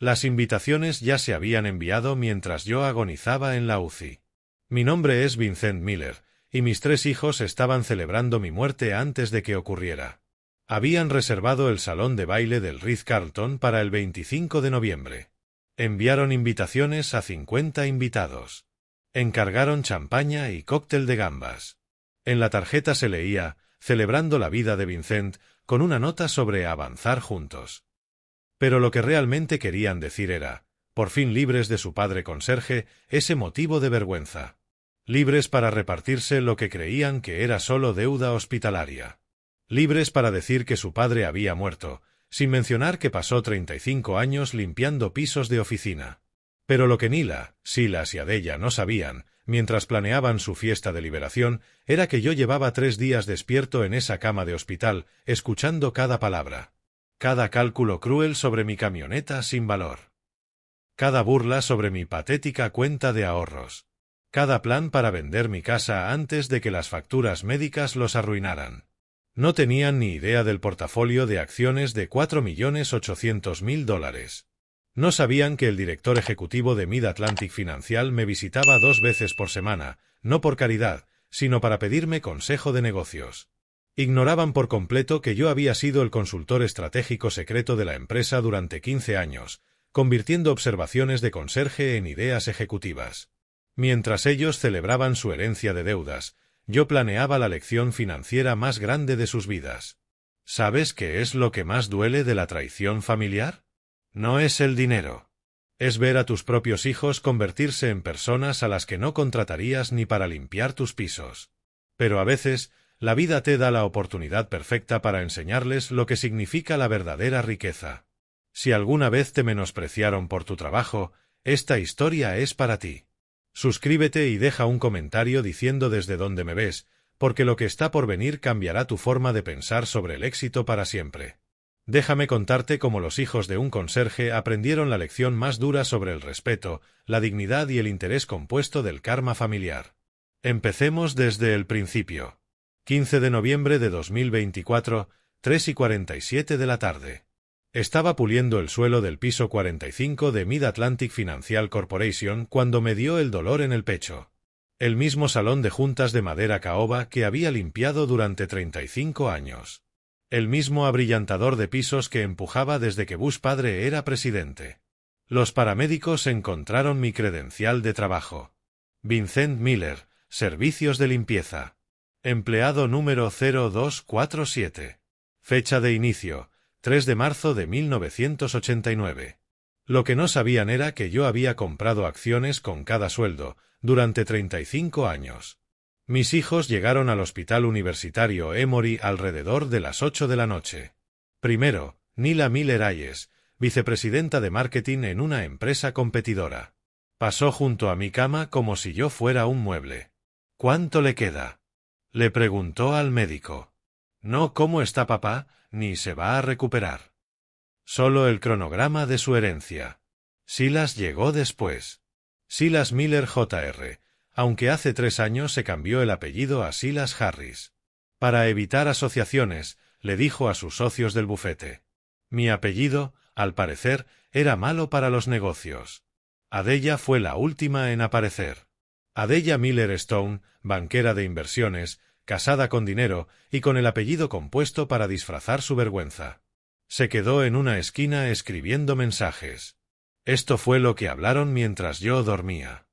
Las invitaciones ya se habían enviado mientras yo agonizaba en la UCI. Mi nombre es Vincent Miller, y mis 3 hijos estaban celebrando mi muerte antes de que ocurriera. Habían reservado el salón de baile del Ritz-Carlton para el 25 de noviembre. Enviaron invitaciones a 50 invitados. Encargaron champaña y cóctel de gambas. En la tarjeta se leía, celebrando la vida de Vincent, con una nota sobre avanzar juntos. Pero lo que realmente querían decir era, por fin libres de su padre conserje, ese motivo de vergüenza. Libres para repartirse lo que creían que era solo deuda hospitalaria. Libres para decir que su padre había muerto, sin mencionar que pasó 35 años limpiando pisos de oficina. Pero lo que Nila, Silas y Adella no sabían, mientras planeaban su fiesta de liberación, era que yo llevaba 3 días despierto en esa cama de hospital, escuchando cada palabra. Cada cálculo cruel sobre mi camioneta sin valor. Cada burla sobre mi patética cuenta de ahorros. Cada plan para vender mi casa antes de que las facturas médicas los arruinaran. No tenían ni idea del portafolio de acciones de $4.800.000. No sabían que el director ejecutivo de Mid-Atlantic Financial me visitaba 2 veces por semana, no por caridad, sino para pedirme consejo de negocios. Ignoraban por completo que yo había sido el consultor estratégico secreto de la empresa durante 15 años, convirtiendo observaciones de conserje en ideas ejecutivas. Mientras ellos celebraban su herencia de deudas, yo planeaba la lección financiera más grande de sus vidas. ¿Sabes qué es lo que más duele de la traición familiar? No es el dinero. Es ver a tus propios hijos convertirse en personas a las que no contratarías ni para limpiar tus pisos. Pero a veces, la vida te da la oportunidad perfecta para enseñarles lo que significa la verdadera riqueza. Si alguna vez te menospreciaron por tu trabajo, esta historia es para ti. Suscríbete y deja un comentario diciendo desde dónde me ves, porque lo que está por venir cambiará tu forma de pensar sobre el éxito para siempre. Déjame contarte cómo los hijos de un conserje aprendieron la lección más dura sobre el respeto, la dignidad y el interés compuesto del karma familiar. Empecemos desde el principio. 15 de noviembre de 2024, 3:47 de la tarde. Estaba puliendo el suelo del piso 45 de Mid-Atlantic Financial Corporation cuando me dio el dolor en el pecho. El mismo salón de juntas de madera caoba que había limpiado durante 35 años. El mismo abrillantador de pisos que empujaba desde que Bush padre era presidente. Los paramédicos encontraron mi credencial de trabajo. Vincent Miller, Servicios de Limpieza. Empleado número 0247. Fecha de inicio, 3 de marzo de 1989. Lo que no sabían era que yo había comprado acciones con cada sueldo, durante 35 años. Mis hijos llegaron al hospital universitario Emory alrededor de las 8 de la noche. Primero, Nila Miller Hayes, vicepresidenta de marketing en una empresa competidora. Pasó junto a mi cama como si yo fuera un mueble. ¿Cuánto le queda?, le preguntó al médico. No cómo está papá, ni se va a recuperar. Solo el cronograma de su herencia. Silas llegó después. Silas Miller Jr., aunque hace 3 años se cambió el apellido a Silas Harris. Para evitar asociaciones, le dijo a sus socios del bufete. Mi apellido, al parecer, era malo para los negocios. Adella fue la última en aparecer. Adella Miller Stone, banquera de inversiones, casada con dinero y con el apellido compuesto para disfrazar su vergüenza. Se quedó en una esquina escribiendo mensajes. Esto fue lo que hablaron mientras yo dormía.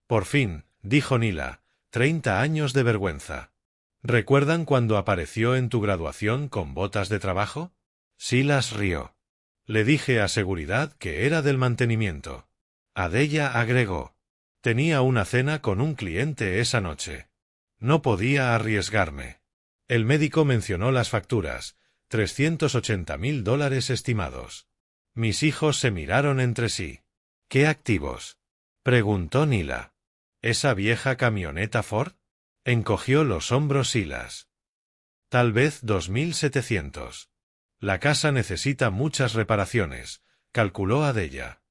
Por fin, dijo Nila, 30 años de vergüenza. ¿Recuerdan cuando apareció en tu graduación con botas de trabajo? Silas rió. Le dije a seguridad que era del mantenimiento. Adella agregó. Tenía una cena con un cliente esa noche. No podía arriesgarme. El médico mencionó las facturas, $380.000 estimados. Mis hijos se miraron entre sí. ¿Qué activos?, preguntó Nila. ¿Esa vieja camioneta Ford? Encogió los hombros Silas. Tal vez 2.700. La casa necesita muchas reparaciones, calculó Adella.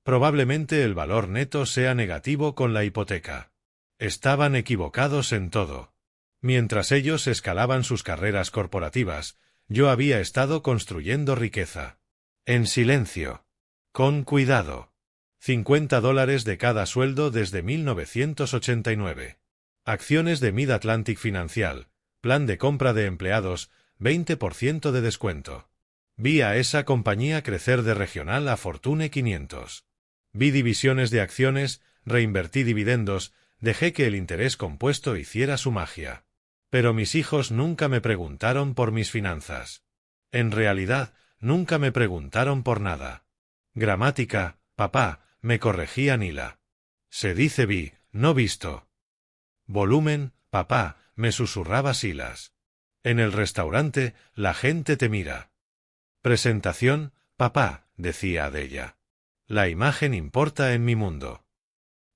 Probablemente el valor neto sea negativo con la hipoteca. Estaban equivocados en todo. Mientras ellos escalaban sus carreras corporativas, yo había estado construyendo riqueza. En silencio. Con cuidado. $50 de cada sueldo desde 1989. Acciones de Mid-Atlantic Financial. Plan de compra de empleados, 20% de descuento. Vi a esa compañía crecer de regional a Fortune 500. Vi divisiones de acciones, reinvertí dividendos, dejé que el interés compuesto hiciera su magia. Pero mis hijos nunca me preguntaron por mis finanzas. En realidad, nunca me preguntaron por nada. Gramática, papá, me corregía Nila. Se dice vi, no visto. Volumen, papá, me susurraba Silas. En el restaurante, la gente te mira. Presentación, papá, decía Adella. La imagen importa en mi mundo.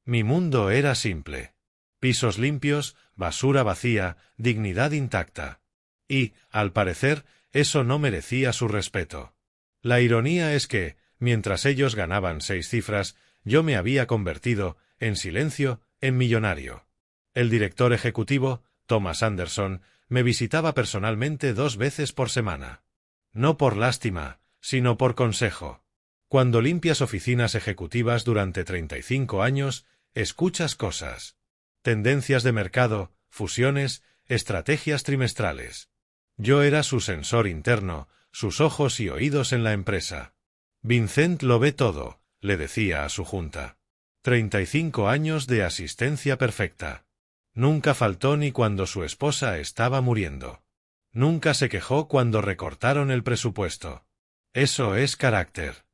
Mi mundo era simple. Pisos limpios, basura vacía, dignidad intacta. Y, al parecer, eso no merecía su respeto. La ironía es que, mientras ellos ganaban 6 cifras, yo me había convertido, en silencio, en millonario. El director ejecutivo, Thomas Anderson, me visitaba personalmente 2 veces por semana. No por lástima, sino por consejo. Cuando limpias oficinas ejecutivas durante 35 años, escuchas cosas. Tendencias de mercado, fusiones, estrategias trimestrales. Yo era su sensor interno, sus ojos y oídos en la empresa. Vincent lo ve todo, le decía a su junta. 35 años de asistencia perfecta. Nunca faltó ni cuando su esposa estaba muriendo. Nunca se quejó cuando recortaron el presupuesto. Eso es carácter.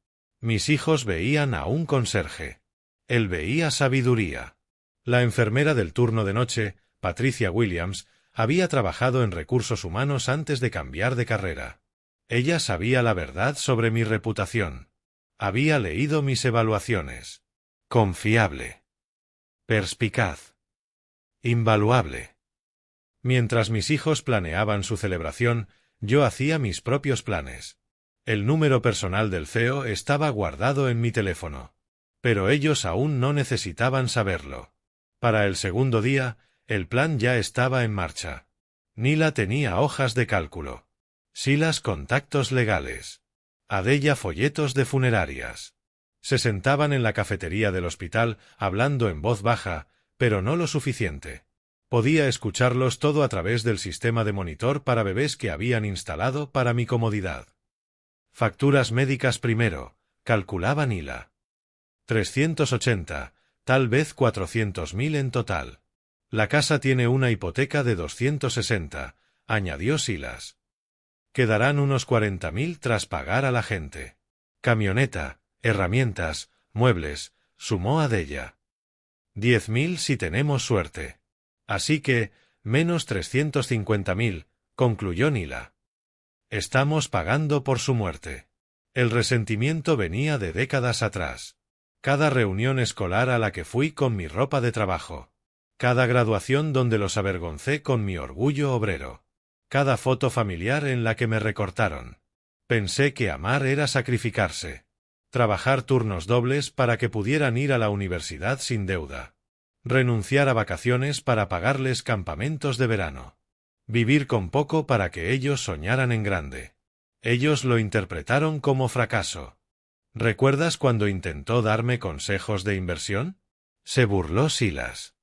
Mis hijos veían a un conserje. Él veía sabiduría. La enfermera del turno de noche, Patricia Williams, había trabajado en recursos humanos antes de cambiar de carrera. Ella sabía la verdad sobre mi reputación. Había leído mis evaluaciones. Confiable. Perspicaz. Invaluable. Mientras mis hijos planeaban su celebración, yo hacía mis propios planes. El número personal del CEO estaba guardado en mi teléfono. Pero ellos aún no necesitaban saberlo. Para el segundo día, el plan ya estaba en marcha. Nila tenía hojas de cálculo. Silas contactos legales. Adella folletos de funerarias. Se sentaban en la cafetería del hospital, hablando en voz baja, pero no lo suficiente. Podía escucharlos todo a través del sistema de monitor para bebés que habían instalado para mi comodidad. Facturas médicas primero, calculaba Nila. 380, tal vez 400.000 en total. La casa tiene una hipoteca de 260, añadió Silas. Quedarán unos 40.000 tras pagar a la gente. Camioneta, herramientas, muebles, sumó Adella. 10.000 si tenemos suerte. Así que, menos 350.000, concluyó Nila. Estamos pagando por su muerte. El resentimiento venía de décadas atrás. Cada reunión escolar a la que fui con mi ropa de trabajo. Cada graduación donde los avergoncé con mi orgullo obrero. Cada foto familiar en la que me recortaron. Pensé que amar era sacrificarse. Trabajar turnos dobles para que pudieran ir a la universidad sin deuda. Renunciar a vacaciones para pagarles campamentos de verano. Vivir con poco para que ellos soñaran en grande. Ellos lo interpretaron como fracaso. ¿Recuerdas cuando intentó darme consejos de inversión? Se burló Silas.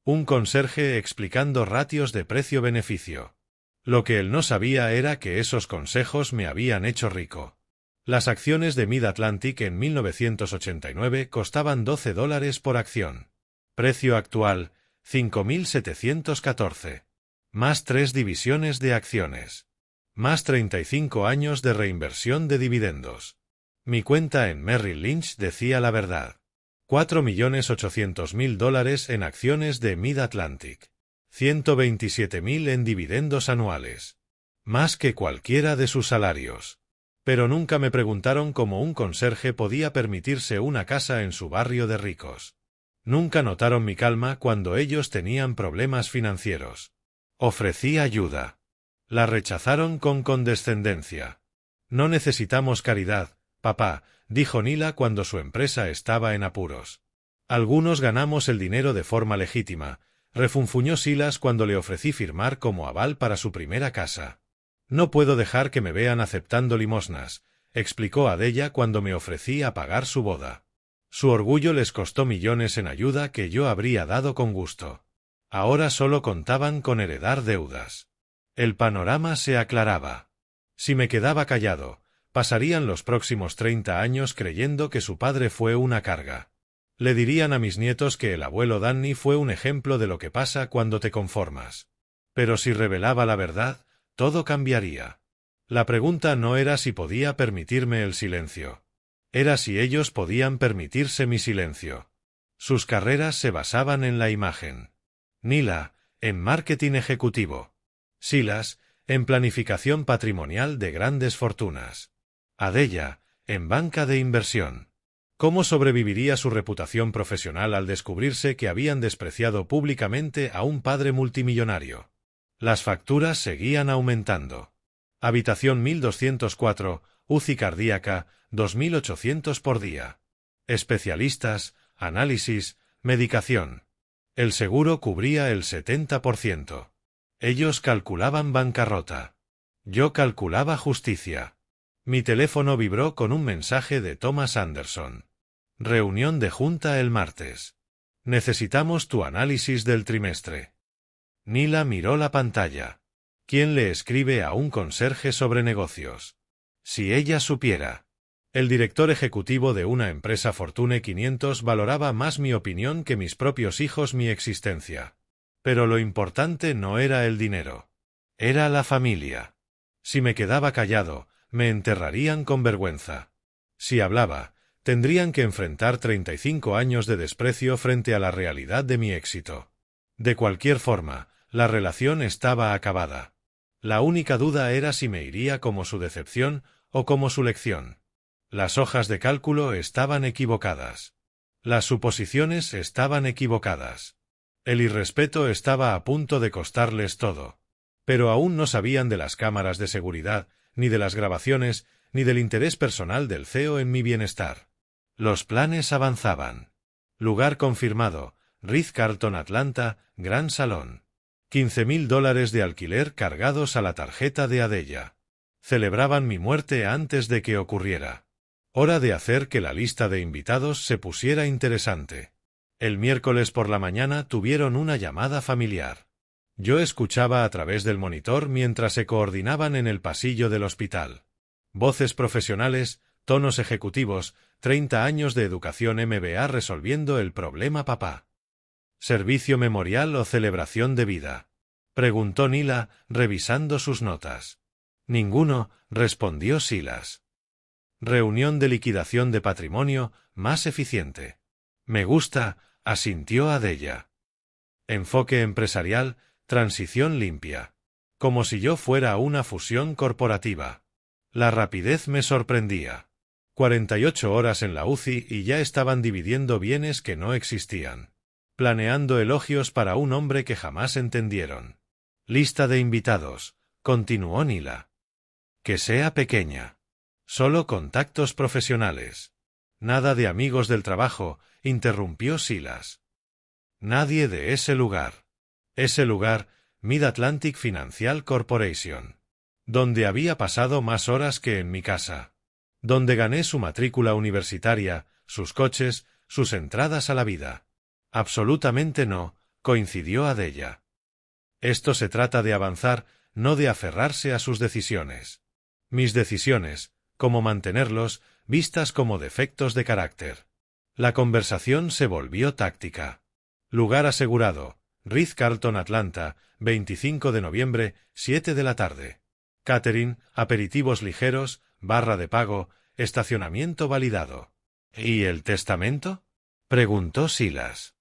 Un conserje explicando ratios de precio-beneficio. Lo que él no sabía era que esos consejos me habían hecho rico. Las acciones de Mid-Atlantic en 1989 costaban $12 por acción. Precio actual, 5.714. Más 3 divisiones de acciones. Más 35 años de reinversión de dividendos. Mi cuenta en Merrill Lynch decía la verdad. $4.800.000 en acciones de Mid-Atlantic. 127.000 en dividendos anuales. Más que cualquiera de sus salarios. Pero nunca me preguntaron cómo un conserje podía permitirse una casa en su barrio de ricos. Nunca notaron mi calma cuando ellos tenían problemas financieros. Ofrecí ayuda. La rechazaron con condescendencia. No necesitamos caridad, papá, dijo Nila cuando su empresa estaba en apuros. Algunos ganamos el dinero de forma legítima, refunfuñó Silas cuando le ofrecí firmar como aval para su primera casa. No puedo dejar que me vean aceptando limosnas, explicó Adella cuando me ofrecí a pagar su boda. Su orgullo les costó millones en ayuda que yo habría dado con gusto. Ahora solo contaban con heredar deudas. El panorama se aclaraba. Si me quedaba callado, pasarían los próximos 30 años creyendo que su padre fue una carga. Le dirían a mis nietos que el abuelo Danny fue un ejemplo de lo que pasa cuando te conformas. Pero si revelaba la verdad, todo cambiaría. La pregunta no era si podía permitirme el silencio. Era si ellos podían permitirse mi silencio. Sus carreras se basaban en la imagen. Nila, en marketing ejecutivo. Silas, en planificación patrimonial de grandes fortunas. Adella, en banca de inversión. ¿Cómo sobreviviría su reputación profesional al descubrirse que habían despreciado públicamente a un padre multimillonario? Las facturas seguían aumentando. Habitación 1204, UCI cardíaca, 2800 por día. Especialistas, análisis, medicación. El seguro cubría el 70%. Ellos calculaban bancarrota. Yo calculaba justicia. Mi teléfono vibró con un mensaje de Thomas Anderson. Reunión de junta el martes. Necesitamos tu análisis del trimestre. Nila miró la pantalla. ¿Quién le escribe a un conserje sobre negocios? Si ella supiera. El director ejecutivo de una empresa Fortune 500 valoraba más mi opinión que mis propios hijos mi existencia. Pero lo importante no era el dinero. Era la familia. Si me quedaba callado, me enterrarían con vergüenza. Si hablaba, tendrían que enfrentar 35 años de desprecio frente a la realidad de mi éxito. De cualquier forma, la relación estaba acabada. La única duda era si me iría como su decepción o como su lección. Las hojas de cálculo estaban equivocadas. Las suposiciones estaban equivocadas. El irrespeto estaba a punto de costarles todo. Pero aún no sabían de las cámaras de seguridad, ni de las grabaciones, ni del interés personal del CEO en mi bienestar. Los planes avanzaban. Lugar confirmado, Ritz-Carlton Atlanta, Gran Salón. $15,000 de alquiler cargados a la tarjeta de Adella. Celebraban mi muerte antes de que ocurriera. Hora de hacer que la lista de invitados se pusiera interesante. El miércoles por la mañana tuvieron una llamada familiar. Yo escuchaba a través del monitor mientras se coordinaban en el pasillo del hospital. Voces profesionales, tonos ejecutivos, 30 años de educación MBA resolviendo el problema papá. ¿Servicio memorial o celebración de vida?, preguntó Nila, revisando sus notas. Ninguno, respondió Silas. Reunión de liquidación de patrimonio, más eficiente. Me gusta, asintió Adella. Enfoque empresarial, transición limpia. Como si yo fuera una fusión corporativa. La rapidez me sorprendía. 48 horas en la UCI y ya estaban dividiendo bienes que no existían. Planeando elogios para un hombre que jamás entendieron. Lista de invitados, continuó Nila. Que sea pequeña. Solo contactos profesionales. Nada de amigos del trabajo, interrumpió Silas. Nadie de ese lugar. Ese lugar, Mid-Atlantic Financial Corporation. Donde había pasado más horas que en mi casa. Donde gané su matrícula universitaria, sus coches, sus entradas a la vida. Absolutamente no, coincidió Adella. Esto se trata de avanzar, no de aferrarse a sus decisiones. Mis decisiones, cómo mantenerlos, vistas como defectos de carácter. La conversación se volvió táctica. Lugar asegurado, Ritz-Carlton Atlanta, 25 de noviembre, 7 de la tarde. Catering, aperitivos ligeros, barra de pago, estacionamiento validado. ¿Y el testamento?, preguntó Silas.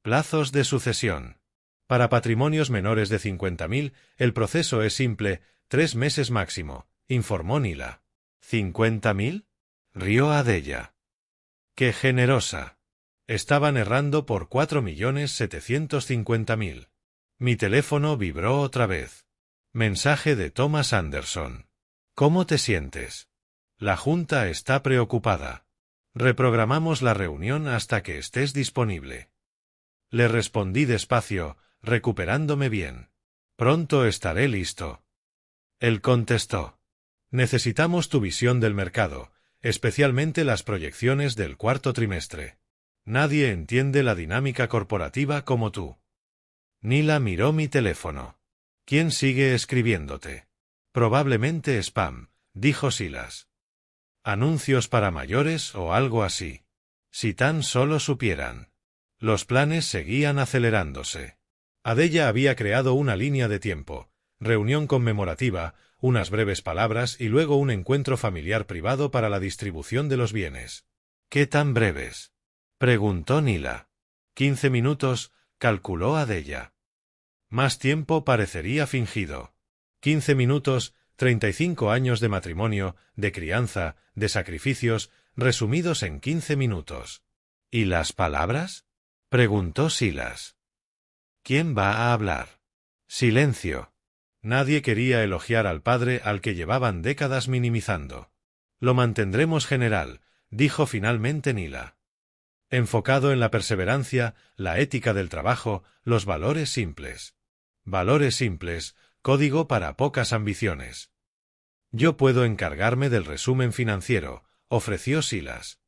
Plazos de sucesión. Para patrimonios menores de 50.000, el proceso es simple, 3 meses máximo, informó Nila. ¿50.000? Rió Adella. ¡Qué generosa! Estaban errando por 4.750.000. Mi teléfono vibró otra vez. Mensaje de Thomas Anderson. ¿Cómo te sientes? La junta está preocupada. Reprogramamos la reunión hasta que estés disponible. Le respondí despacio, recuperándome bien. Pronto estaré listo. Él contestó. Necesitamos tu visión del mercado, especialmente las proyecciones del cuarto trimestre. Nadie entiende la dinámica corporativa como tú. Nila miró mi teléfono. ¿Quién sigue escribiéndote? Probablemente spam, dijo Silas. Anuncios para mayores o algo así. Si tan solo supieran. Los planes seguían acelerándose. Adella había creado una línea de tiempo, reunión conmemorativa, unas breves palabras y luego un encuentro familiar privado para la distribución de los bienes. ¿Qué tan breves?, preguntó Nila. 15 minutos, calculó Adella. Más tiempo parecería fingido. 15 minutos, 35 años de matrimonio, de crianza, de sacrificios, resumidos en 15 minutos. ¿Y las palabras?, preguntó Silas. ¿Quién va a hablar? Silencio. Nadie quería elogiar al padre al que llevaban décadas minimizando. Lo mantendremos general, dijo finalmente Nila. Enfocado en la perseverancia, la ética del trabajo, los valores simples. Valores simples, código para pocas ambiciones. Yo puedo encargarme del resumen financiero, ofreció Silas.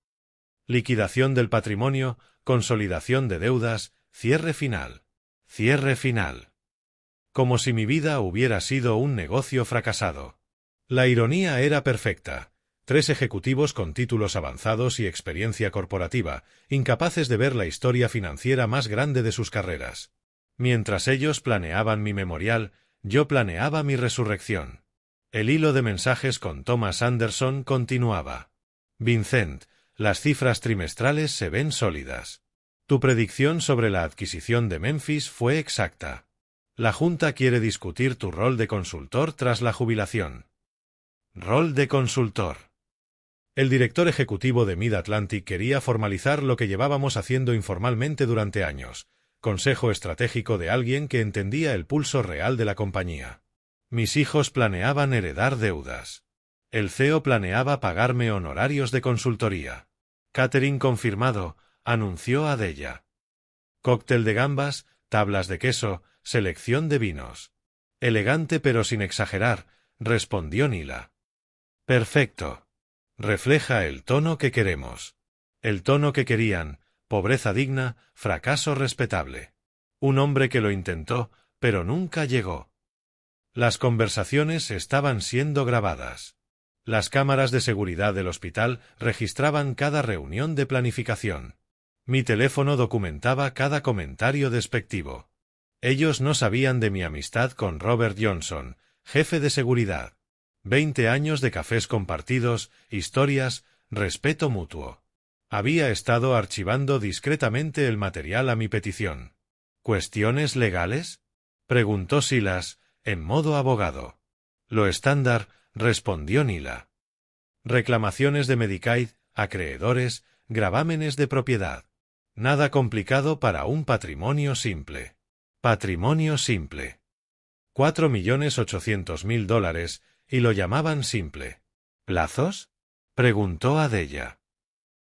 Liquidación del patrimonio, consolidación de deudas, cierre final. Cierre final. Como si mi vida hubiera sido un negocio fracasado. La ironía era perfecta. 3 ejecutivos con títulos avanzados y experiencia corporativa, incapaces de ver la historia financiera más grande de sus carreras. Mientras ellos planeaban mi memorial, yo planeaba mi resurrección. El hilo de mensajes con Thomas Anderson continuaba. Vincent, las cifras trimestrales se ven sólidas. Tu predicción sobre la adquisición de Memphis fue exacta. La Junta quiere discutir tu rol de consultor tras la jubilación. Rol de consultor. El director ejecutivo de Mid-Atlantic quería formalizar lo que llevábamos haciendo informalmente durante años, consejo estratégico de alguien que entendía el pulso real de la compañía. Mis hijos planeaban heredar deudas. El CEO planeaba pagarme honorarios de consultoría. Catering confirmado, anunció Adella. Cóctel de gambas, tablas de queso, selección de vinos. Elegante pero sin exagerar, respondió Nila. Perfecto. Refleja el tono que queremos. El tono que querían, pobreza digna, fracaso respetable. Un hombre que lo intentó, pero nunca llegó. Las conversaciones estaban siendo grabadas. Las cámaras de seguridad del hospital registraban cada reunión de planificación. Mi teléfono documentaba cada comentario despectivo. Ellos no sabían de mi amistad con Robert Johnson, jefe de seguridad. 20 años de cafés compartidos, historias, respeto mutuo. Había estado archivando discretamente el material a mi petición. ¿Cuestiones legales?, preguntó Silas, en modo abogado. Lo estándar, respondió Nila. Reclamaciones de Medicaid, acreedores, gravámenes de propiedad. Nada complicado para un patrimonio simple. Patrimonio simple. $4.800.000, y lo llamaban simple. ¿Plazos?, preguntó Adella.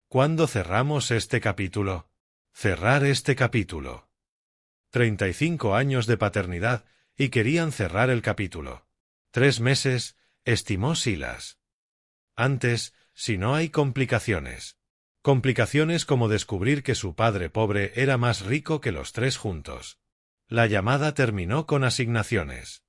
¿Cuándo cerramos este capítulo? Cerrar este capítulo. 35 años de paternidad, y querían cerrar el capítulo. 3 meses, estimó Silas. Antes, si no hay complicaciones. Complicaciones como descubrir que su padre pobre era más rico que los 3 juntos. La llamada terminó con asignaciones.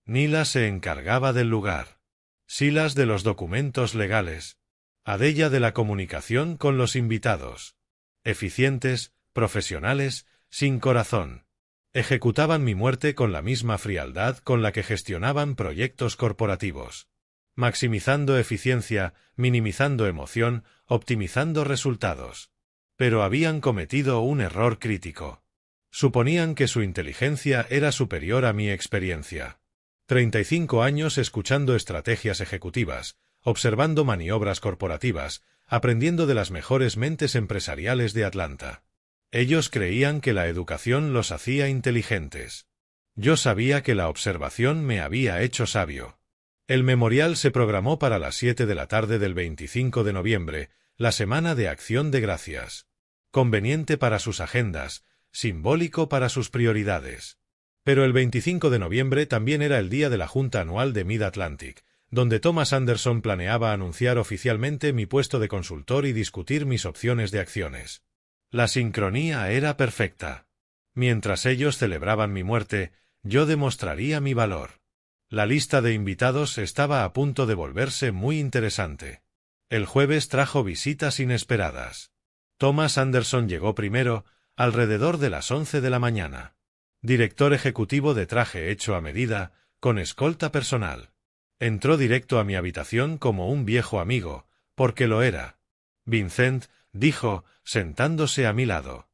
Nila se encargaba del lugar. Silas de los documentos legales. Adella de la comunicación con los invitados. Eficientes, profesionales, sin corazón. Ejecutaban mi muerte con la misma frialdad con la que gestionaban proyectos corporativos. Maximizando eficiencia, minimizando emoción, optimizando resultados. Pero habían cometido un error crítico. Suponían que su inteligencia era superior a mi experiencia. 35 años escuchando estrategias ejecutivas, observando maniobras corporativas, aprendiendo de las mejores mentes empresariales de Atlanta. Ellos creían que la educación los hacía inteligentes. Yo sabía que la observación me había hecho sabio. El memorial se programó para las 7 de la tarde del 25 de noviembre, la Semana de Acción de Gracias. Conveniente para sus agendas, simbólico para sus prioridades. Pero el 25 de noviembre también era el día de la Junta Anual de Mid-Atlantic, donde Thomas Anderson planeaba anunciar oficialmente mi puesto de consultor y discutir mis opciones de acciones. La sincronía era perfecta. Mientras ellos celebraban mi muerte, yo demostraría mi valor. La lista de invitados estaba a punto de volverse muy interesante. El jueves trajo visitas inesperadas. Thomas Anderson llegó primero, alrededor de las 11 de la mañana. Director ejecutivo de traje hecho a medida, con escolta personal. Entró directo a mi habitación como un viejo amigo, porque lo era. Vincent, dijo, sentándose a mi lado.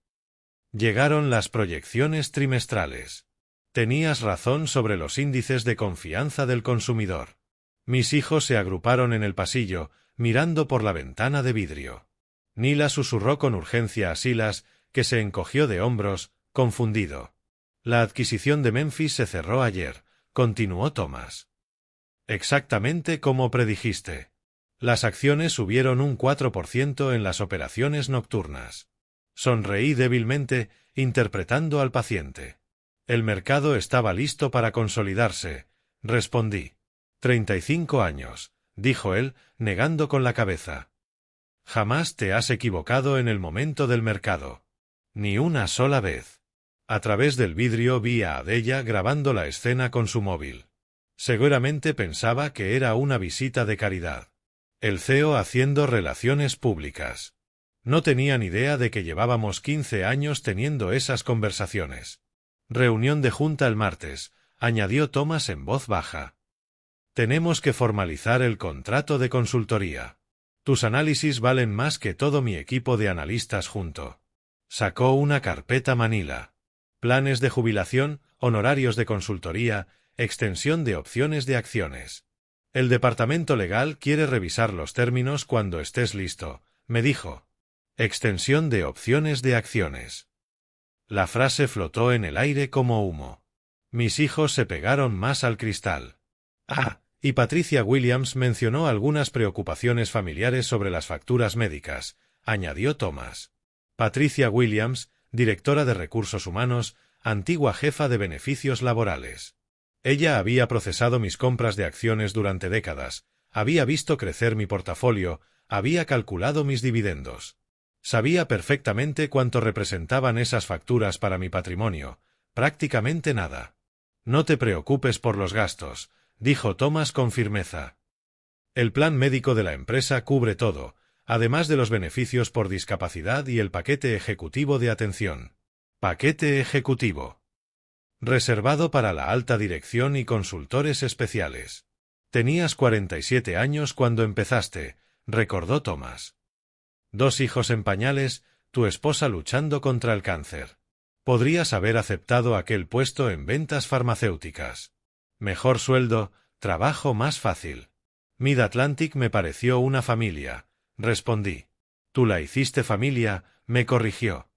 Llegaron las proyecciones trimestrales. Tenías razón sobre los índices de confianza del consumidor. Mis hijos se agruparon en el pasillo, mirando por la ventana de vidrio. Nila susurró con urgencia a Silas, que se encogió de hombros, confundido. La adquisición de Memphis se cerró ayer, continuó Thomas. Exactamente como predijiste. Las acciones subieron un 4% en las operaciones nocturnas. Sonreí débilmente, interpretando al paciente. El mercado estaba listo para consolidarse, respondí. 35 años, dijo él, negando con la cabeza. Jamás te has equivocado en el momento del mercado. Ni una sola vez. A través del vidrio vi a Adella grabando la escena con su móvil. Seguramente pensaba que era una visita de caridad. El CEO haciendo relaciones públicas. No tenía ni idea de que llevábamos 15 años teniendo esas conversaciones. Reunión de junta el martes, añadió Thomas en voz baja. Tenemos que formalizar el contrato de consultoría. Tus análisis valen más que todo mi equipo de analistas junto. Sacó una carpeta manila. Planes de jubilación, honorarios de consultoría, extensión de opciones de acciones. El departamento legal quiere revisar los términos cuando estés listo, me dijo. Extensión de opciones de acciones. La frase flotó en el aire como humo. Mis hijos se pegaron más al cristal. Y Patricia Williams mencionó algunas preocupaciones familiares sobre las facturas médicas, añadió Thomas. Patricia Williams, directora de Recursos Humanos, antigua jefa de beneficios laborales. Ella había procesado mis compras de acciones durante décadas, había visto crecer mi portafolio, había calculado mis dividendos. Sabía perfectamente cuánto representaban esas facturas para mi patrimonio, prácticamente nada. No te preocupes por los gastos, dijo Thomas con firmeza. El plan médico de la empresa cubre todo, además de los beneficios por discapacidad y el paquete ejecutivo de atención. Paquete ejecutivo. Reservado para la alta dirección y consultores especiales. Tenías 47 años cuando empezaste, recordó Thomas. 2 hijos en pañales, tu esposa luchando contra el cáncer. Podrías haber aceptado aquel puesto en ventas farmacéuticas. Mejor sueldo, trabajo más fácil. Mid-Atlantic me pareció una familia, respondí. Tú la hiciste familia, me corrigió.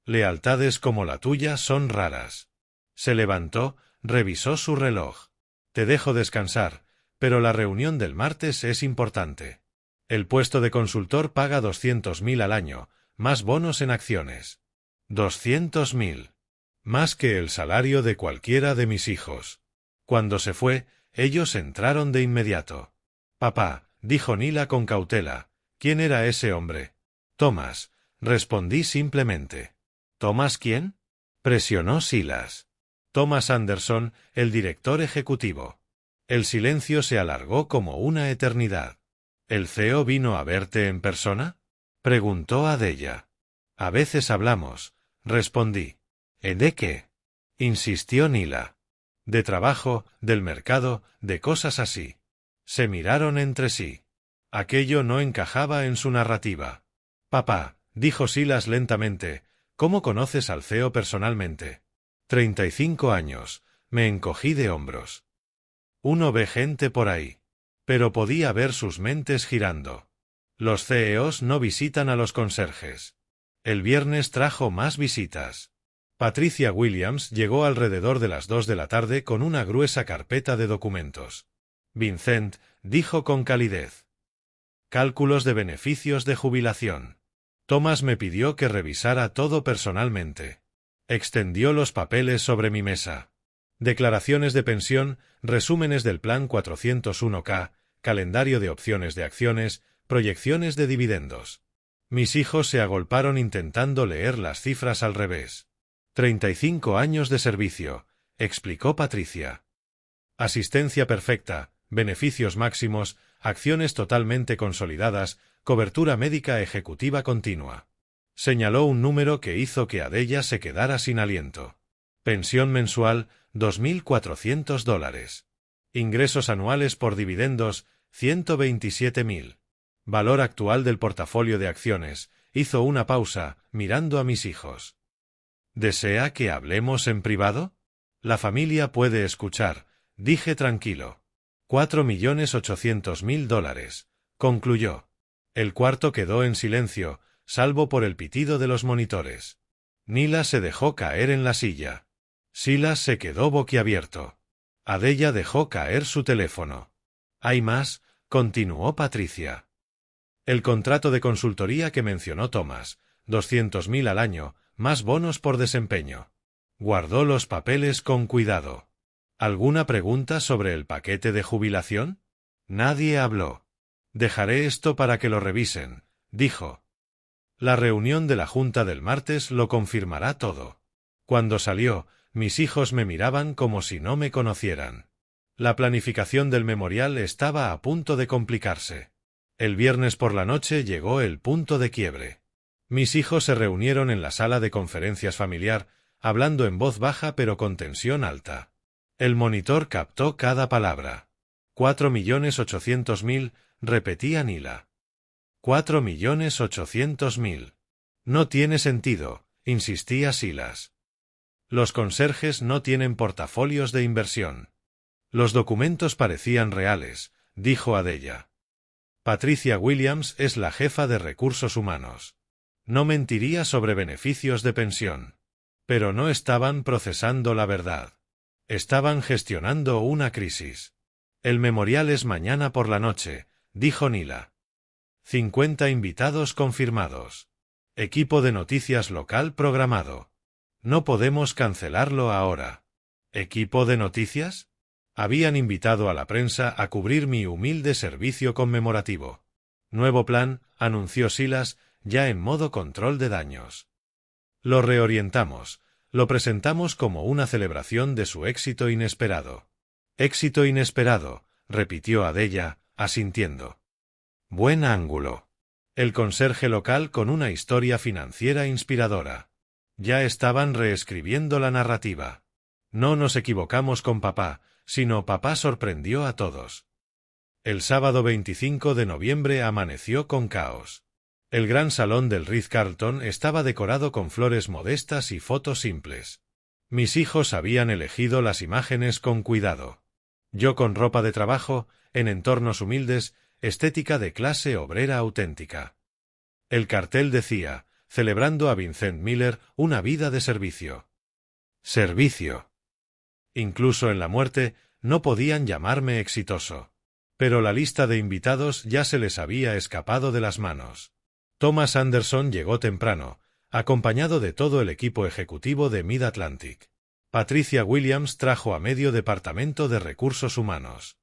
Lealtades como la tuya son raras. Se levantó, revisó su reloj. Te dejo descansar, pero la reunión del martes es importante. El puesto de consultor paga 200.000 al año, más bonos en acciones. 200.000. Más que el salario de cualquiera de mis hijos. Cuando se fue, ellos entraron de inmediato. Papá, dijo Nila con cautela, ¿quién era ese hombre? Thomas, respondí simplemente. ¿Thomas quién? Presionó Silas. Thomas Anderson, el director ejecutivo. El silencio se alargó como una eternidad. ¿El CEO vino a verte en persona? Preguntó Adella. A veces hablamos, respondí. ¿De qué? Insistió Nila. De trabajo, del mercado, de cosas así. Se miraron entre sí. Aquello no encajaba en su narrativa. Papá, dijo Silas lentamente, ¿cómo conoces al CEO personalmente? 35 años, me encogí de hombros. Uno ve gente por ahí. Pero podía ver sus mentes girando. Los CEOs no visitan a los conserjes. El viernes trajo más visitas. Patricia Williams llegó alrededor de las 2 de la tarde con una gruesa carpeta de documentos. Vincent, dijo con calidez. Cálculos de beneficios de jubilación. Thomas me pidió que revisara todo personalmente. Extendió los papeles sobre mi mesa. Declaraciones de pensión, resúmenes del plan 401k, calendario de opciones de acciones, proyecciones de dividendos. Mis hijos se agolparon intentando leer las cifras al revés. 35 años de servicio, explicó Patricia. Asistencia perfecta, beneficios máximos, acciones totalmente consolidadas, cobertura médica ejecutiva continua. Señaló un número que hizo que Adella se quedara sin aliento. Pensión mensual, $2.400. Ingresos anuales por dividendos, 127.000. Valor actual del portafolio de acciones. Hizo una pausa, mirando a mis hijos. ¿Desea que hablemos en privado? La familia puede escuchar, dije tranquilo. $4.800.000, concluyó. El cuarto quedó en silencio, salvo por el pitido de los monitores. Nila se dejó caer en la silla. Silas se quedó boquiabierto. Adella dejó caer su teléfono. ¿Hay más?, continuó Patricia. El contrato de consultoría que mencionó Thomas, 200.000 al año, más bonos por desempeño. Guardó los papeles con cuidado. ¿Alguna pregunta sobre el paquete de jubilación? Nadie habló. Dejaré esto para que lo revisen, dijo. La reunión de la junta del martes lo confirmará todo. Cuando salió, mis hijos me miraban como si no me conocieran. La planificación del memorial estaba a punto de complicarse. El viernes por la noche llegó el punto de quiebre. Mis hijos se reunieron en la sala de conferencias familiar, hablando en voz baja pero con tensión alta. El monitor captó cada palabra. 4.800.000, repetía Nila. 4.800.000. No tiene sentido, insistía Silas. Los conserjes no tienen portafolios de inversión. Los documentos parecían reales, dijo Adella. Patricia Williams es la jefa de recursos humanos. No mentiría sobre beneficios de pensión. Pero no estaban procesando la verdad. Estaban gestionando una crisis. El memorial es mañana por la noche, dijo Nila. 50 invitados confirmados. Equipo de noticias local programado. No podemos cancelarlo ahora. ¿Equipo de noticias? Habían invitado a la prensa a cubrir mi humilde servicio conmemorativo. Nuevo plan, anunció Silas, ya en modo control de daños. Lo reorientamos, lo presentamos como una celebración de su éxito inesperado. Éxito inesperado, repitió Adella, asintiendo. Buen ángulo. El conserje local con una historia financiera inspiradora. Ya estaban reescribiendo la narrativa. No nos equivocamos con papá, sino papá sorprendió a todos. El sábado 25 de noviembre amaneció con caos. El gran salón del Ritz-Carlton estaba decorado con flores modestas y fotos simples. Mis hijos habían elegido las imágenes con cuidado. Yo con ropa de trabajo, en entornos humildes, estética de clase obrera auténtica. El cartel decía, celebrando a Vincent Miller, una vida de servicio. Servicio. Incluso en la muerte, no podían llamarme exitoso. Pero la lista de invitados ya se les había escapado de las manos. Thomas Anderson llegó temprano, acompañado de todo el equipo ejecutivo de Mid-Atlantic. Patricia Williams trajo a medio departamento de recursos humanos.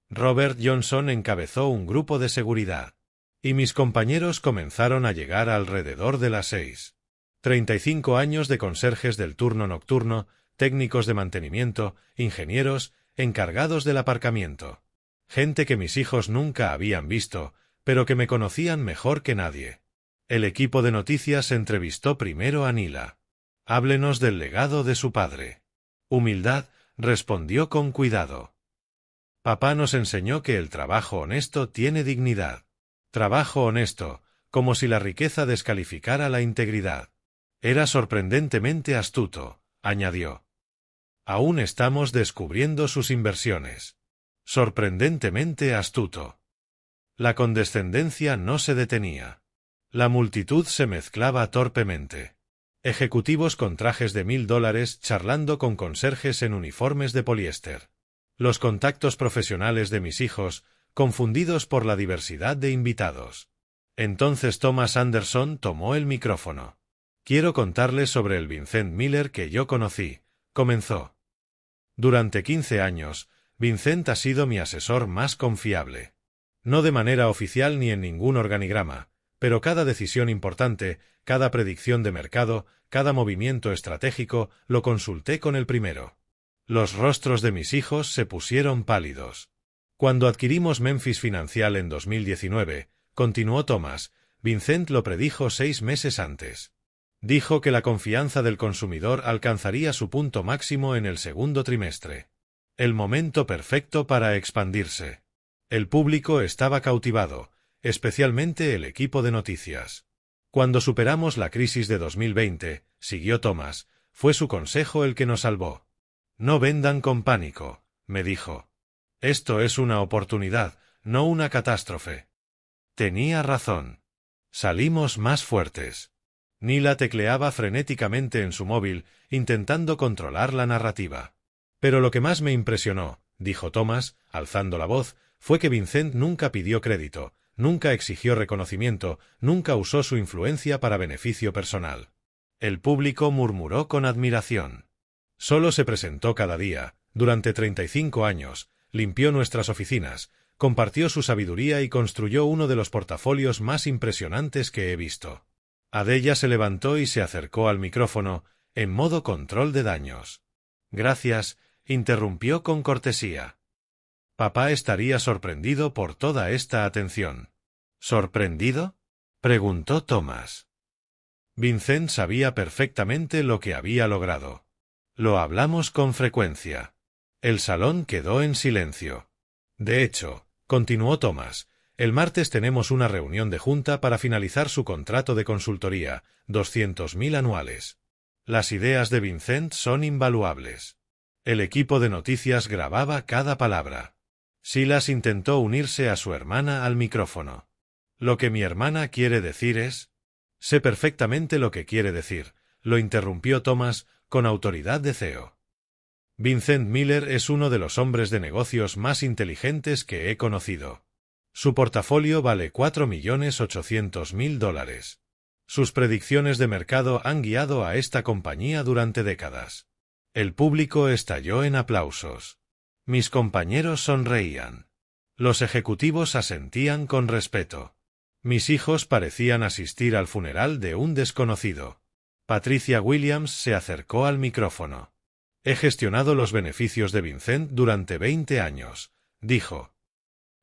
Robert Johnson encabezó un grupo de seguridad. Y mis compañeros comenzaron a llegar alrededor de las 6. 35 años de conserjes del turno nocturno, técnicos de mantenimiento, ingenieros, encargados del aparcamiento. Gente que mis hijos nunca habían visto, pero que me conocían mejor que nadie. El equipo de noticias entrevistó primero a Nila. Háblenos del legado de su padre. Humildad, respondió con cuidado. Papá nos enseñó que el trabajo honesto tiene dignidad. Trabajo honesto, como si la riqueza descalificara la integridad. Era sorprendentemente astuto, añadió. Aún estamos descubriendo sus inversiones. Sorprendentemente astuto. La condescendencia no se detenía. La multitud se mezclaba torpemente. Ejecutivos con trajes de $1.000 charlando con conserjes en uniformes de poliéster. Los contactos profesionales de mis hijos, confundidos por la diversidad de invitados. Entonces Thomas Anderson tomó el micrófono. Quiero contarles sobre el Vincent Miller que yo conocí, comenzó. Durante 15 años, Vincent ha sido mi asesor más confiable. No de manera oficial ni en ningún organigrama, pero cada decisión importante, cada predicción de mercado, cada movimiento estratégico, lo consulté con el primero. Los rostros de mis hijos se pusieron pálidos. Cuando adquirimos Memphis Financial en 2019, continuó Thomas, Vincent lo predijo 6 meses antes. Dijo que la confianza del consumidor alcanzaría su punto máximo en el segundo trimestre. El momento perfecto para expandirse. El público estaba cautivado, especialmente el equipo de noticias. Cuando superamos la crisis de 2020, siguió Thomas, fue su consejo el que nos salvó. No vendan con pánico, me dijo. Esto es una oportunidad, no una catástrofe. Tenía razón. Salimos más fuertes. Nila tecleaba frenéticamente en su móvil, intentando controlar la narrativa. Pero lo que más me impresionó, dijo Thomas, alzando la voz, fue que Vincent nunca pidió crédito, nunca exigió reconocimiento, nunca usó su influencia para beneficio personal. El público murmuró con admiración. Solo se presentó cada día, durante 35 años, limpió nuestras oficinas, compartió su sabiduría y construyó uno de los portafolios más impresionantes que he visto. Adella se levantó y se acercó al micrófono, en modo control de daños. Gracias, interrumpió con cortesía. Papá estaría sorprendido por toda esta atención. ¿Sorprendido?, preguntó Thomas. Vincent sabía perfectamente lo que había logrado. Lo hablamos con frecuencia. El salón quedó en silencio. De hecho, continuó Thomas, el martes tenemos una reunión de junta para finalizar su contrato de consultoría, 200.000 anuales. Las ideas de Vincent son invaluables. El equipo de noticias grababa cada palabra. Silas intentó unirse a su hermana al micrófono. Lo que mi hermana quiere decir es... Sé perfectamente lo que quiere decir, lo interrumpió Thomas, con autoridad de CEO. Vincent Miller es uno de los hombres de negocios más inteligentes que he conocido. Su portafolio vale $4.800.000. Sus predicciones de mercado han guiado a esta compañía durante décadas. El público estalló en aplausos. Mis compañeros sonreían. Los ejecutivos asentían con respeto. Mis hijos parecían asistir al funeral de un desconocido. Patricia Williams se acercó al micrófono. He gestionado los beneficios de Vincent durante 20 años, dijo.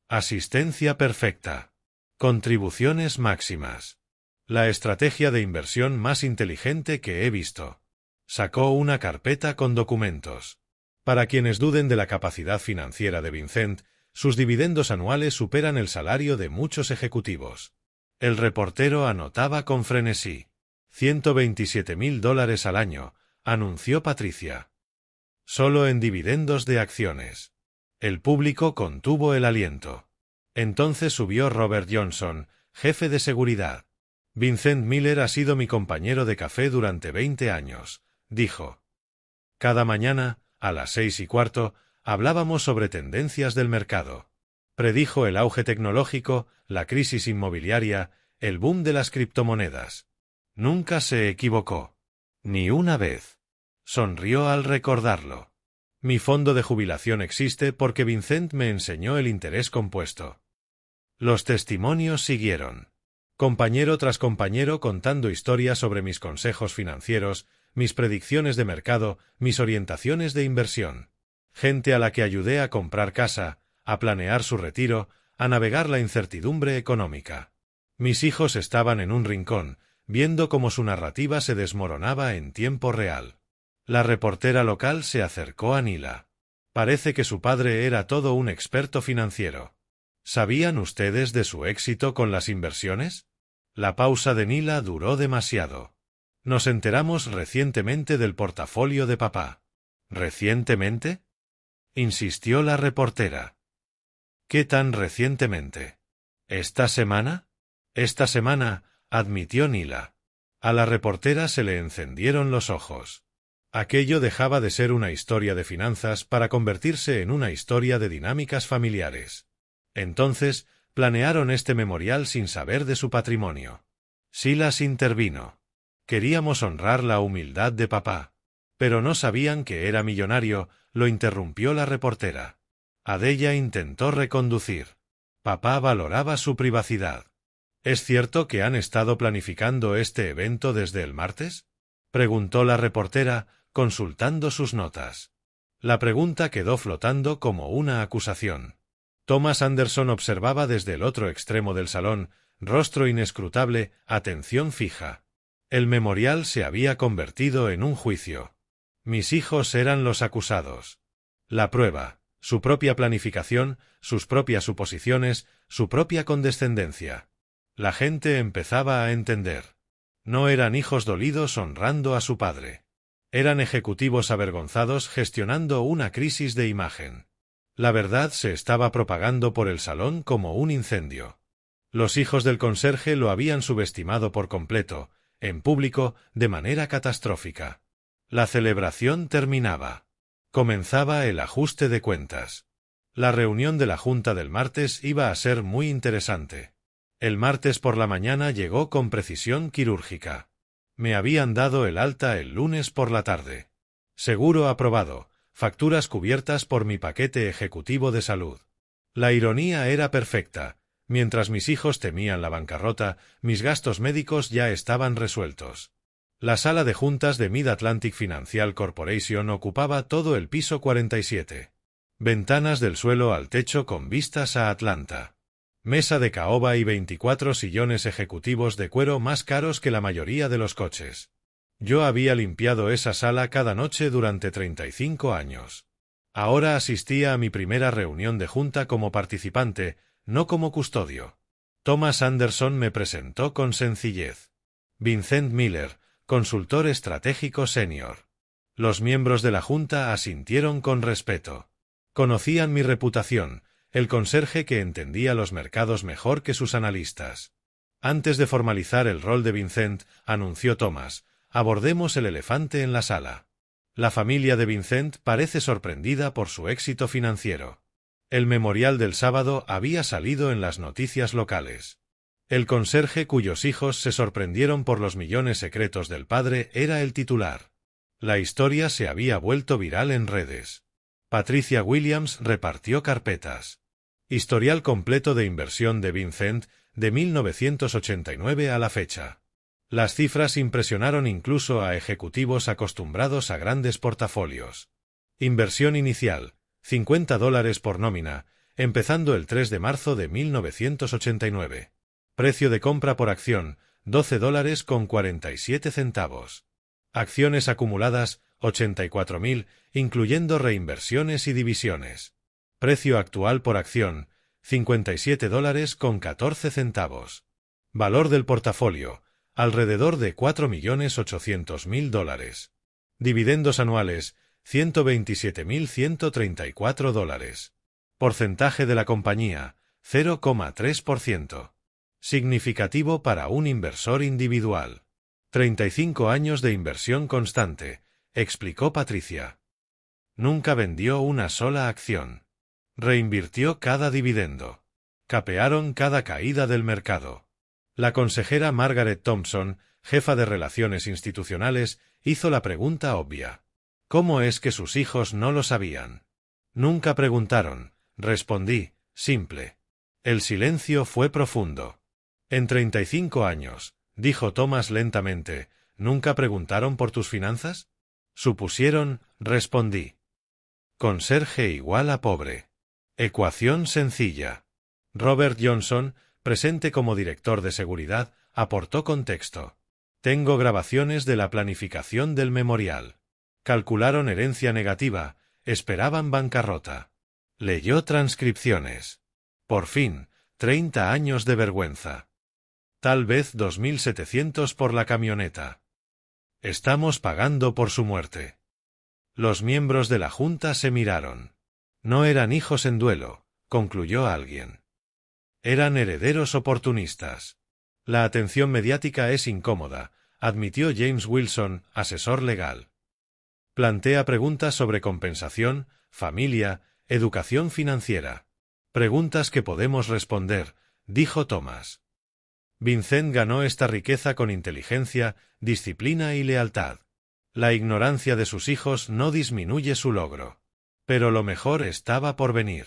Asistencia perfecta. Contribuciones máximas. La estrategia de inversión más inteligente que he visto. Sacó una carpeta con documentos. Para quienes duden de la capacidad financiera de Vincent, sus dividendos anuales superan el salario de muchos ejecutivos. El reportero anotaba con frenesí. $127.000 al año, anunció Patricia. Solo en dividendos de acciones. El público contuvo el aliento. Entonces subió Robert Johnson, jefe de seguridad. Vincent Miller ha sido mi compañero de café durante 20 años, dijo. Cada mañana, a las 6:15, hablábamos sobre tendencias del mercado. Predijo el auge tecnológico, la crisis inmobiliaria, el boom de las criptomonedas. Nunca se equivocó. Ni una vez. Sonrió al recordarlo. Mi fondo de jubilación existe porque Vincent me enseñó el interés compuesto. Los testimonios siguieron. Compañero tras compañero contando historias sobre mis consejos financieros, mis predicciones de mercado, mis orientaciones de inversión. Gente a la que ayudé a comprar casa, a planear su retiro, a navegar la incertidumbre económica. Mis hijos estaban en un rincón, viendo cómo su narrativa se desmoronaba en tiempo real. La reportera local se acercó a Nila. Parece que su padre era todo un experto financiero. ¿Sabían ustedes de su éxito con las inversiones? La pausa de Nila duró demasiado. Nos enteramos recientemente del portafolio de papá. ¿Recientemente?, insistió la reportera. ¿Qué tan recientemente? ¿Esta semana? Esta semana, admitió Nila. A la reportera se le encendieron los ojos. Aquello dejaba de ser una historia de finanzas para convertirse en una historia de dinámicas familiares. Entonces, planearon este memorial sin saber de su patrimonio. Silas intervino. Queríamos honrar la humildad de papá. Pero no sabían que era millonario, lo interrumpió la reportera. Adella intentó reconducir. Papá valoraba su privacidad. ¿Es cierto que han estado planificando este evento desde el martes? Preguntó la reportera, consultando sus notas. La pregunta quedó flotando como una acusación. Thomas Anderson observaba desde el otro extremo del salón, rostro inescrutable, atención fija. El memorial se había convertido en un juicio. Mis hijos eran los acusados. La prueba, su propia planificación, sus propias suposiciones, su propia condescendencia. La gente empezaba a entender. No eran hijos dolidos honrando a su padre. Eran ejecutivos avergonzados gestionando una crisis de imagen. La verdad se estaba propagando por el salón como un incendio. Los hijos del conserje lo habían subestimado por completo, en público, de manera catastrófica. La celebración terminaba. Comenzaba el ajuste de cuentas. La reunión de la Junta del martes iba a ser muy interesante. El martes por la mañana llegó con precisión quirúrgica. Me habían dado el alta el lunes por la tarde. Seguro aprobado, facturas cubiertas por mi paquete ejecutivo de salud. La ironía era perfecta. Mientras mis hijos temían la bancarrota, mis gastos médicos ya estaban resueltos. La sala de juntas de Mid-Atlantic Financial Corporation ocupaba todo el piso 47. Ventanas del suelo al techo con vistas a Atlanta. Mesa de caoba y 24 sillones ejecutivos de cuero más caros que la mayoría de los coches. Yo había limpiado esa sala cada noche durante 35 años. Ahora asistía a mi primera reunión de junta como participante, no como custodio. Thomas Anderson me presentó con sencillez. Vincent Miller, consultor estratégico senior. Los miembros de la junta asintieron con respeto. Conocían mi reputación, el conserje que entendía los mercados mejor que sus analistas. Antes de formalizar el rol de Vincent, anunció Thomas, abordemos el elefante en la sala. La familia de Vincent parece sorprendida por su éxito financiero. El memorial del sábado había salido en las noticias locales. El conserje cuyos hijos se sorprendieron por los millones secretos del padre era el titular. La historia se había vuelto viral en redes. Patricia Williams repartió carpetas. Historial completo de inversión de Vincent, de 1989 a la fecha. Las cifras impresionaron incluso a ejecutivos acostumbrados a grandes portafolios. Inversión inicial, $50 por nómina, empezando el 3 de marzo de 1989. Precio de compra por acción, $12,47. Acciones acumuladas, 84.000, incluyendo reinversiones y divisiones. Precio actual por acción, $57,14. Valor del portafolio, alrededor de $4.800.000. Dividendos anuales, $127.134. Porcentaje de la compañía, 0,3%. Significativo para un inversor individual. 35 años de inversión constante, explicó Patricia. Nunca vendió una sola acción. Reinvirtió cada dividendo. Capearon cada caída del mercado. La consejera Margaret Thompson, jefa de Relaciones Institucionales, hizo la pregunta obvia. ¿Cómo es que sus hijos no lo sabían? Nunca preguntaron, respondí, simple. El silencio fue profundo. En 35 años, dijo Thomas lentamente, ¿nunca preguntaron por tus finanzas? Supusieron, respondí. Conserje igual a pobre. Ecuación sencilla. Robert Johnson, presente como director de seguridad, aportó contexto. Tengo grabaciones de la planificación del memorial. Calcularon herencia negativa, esperaban bancarrota. Leyó transcripciones. Por fin, 30 años de vergüenza. Tal vez 2.700 por la camioneta. Estamos pagando por su muerte. Los miembros de la junta se miraron. No eran hijos en duelo, concluyó alguien. Eran herederos oportunistas. La atención mediática es incómoda, admitió James Wilson, asesor legal. Plantea preguntas sobre compensación, familia, educación financiera. Preguntas que podemos responder, dijo Thomas. Vincent ganó esta riqueza con inteligencia, disciplina y lealtad. La ignorancia de sus hijos no disminuye su logro. Pero lo mejor estaba por venir.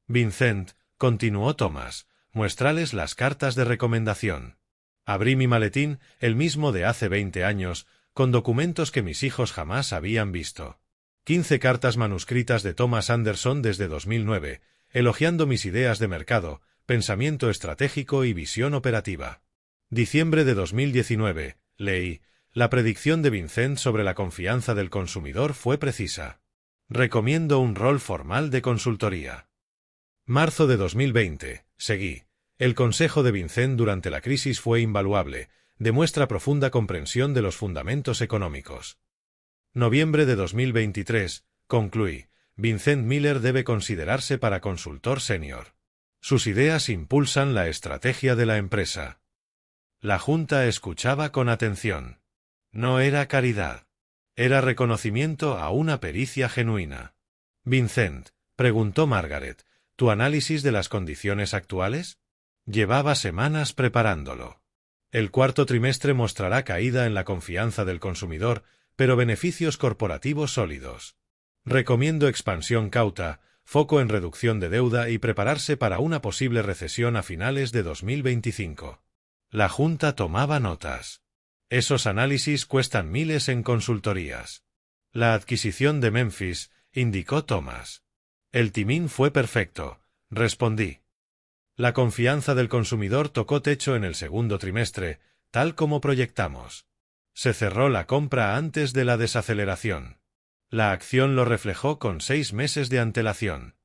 Vincent, continuó Thomas, muéstrales las cartas de recomendación. Abrí mi maletín, el mismo de hace 20 años, con documentos que mis hijos jamás habían visto. 15 cartas manuscritas de Thomas Anderson desde 2009, elogiando mis ideas de mercado, pensamiento estratégico y visión operativa. Diciembre de 2019, leí, la predicción de Vincent sobre la confianza del consumidor fue precisa. Recomiendo un rol formal de consultoría. Marzo de 2020, seguí. El consejo de Vincent durante la crisis fue invaluable, demuestra profunda comprensión de los fundamentos económicos. Noviembre de 2023, concluí. Vincent Miller debe considerarse para consultor senior. Sus ideas impulsan la estrategia de la empresa. La Junta escuchaba con atención. No era caridad. Era reconocimiento a una pericia genuina. Vincent, preguntó Margaret, ¿tu análisis de las condiciones actuales? Llevaba semanas preparándolo. El cuarto trimestre mostrará caída en la confianza del consumidor, pero beneficios corporativos sólidos. Recomiendo expansión cauta, foco en reducción de deuda y prepararse para una posible recesión a finales de 2025. La Junta tomaba notas. Esos análisis cuestan miles en consultorías. La adquisición de Memphis, indicó Thomas. El timing fue perfecto, respondí. La confianza del consumidor tocó techo en el segundo trimestre, tal como proyectamos. Se cerró la compra antes de la desaceleración. La acción lo reflejó con 6 meses de antelación.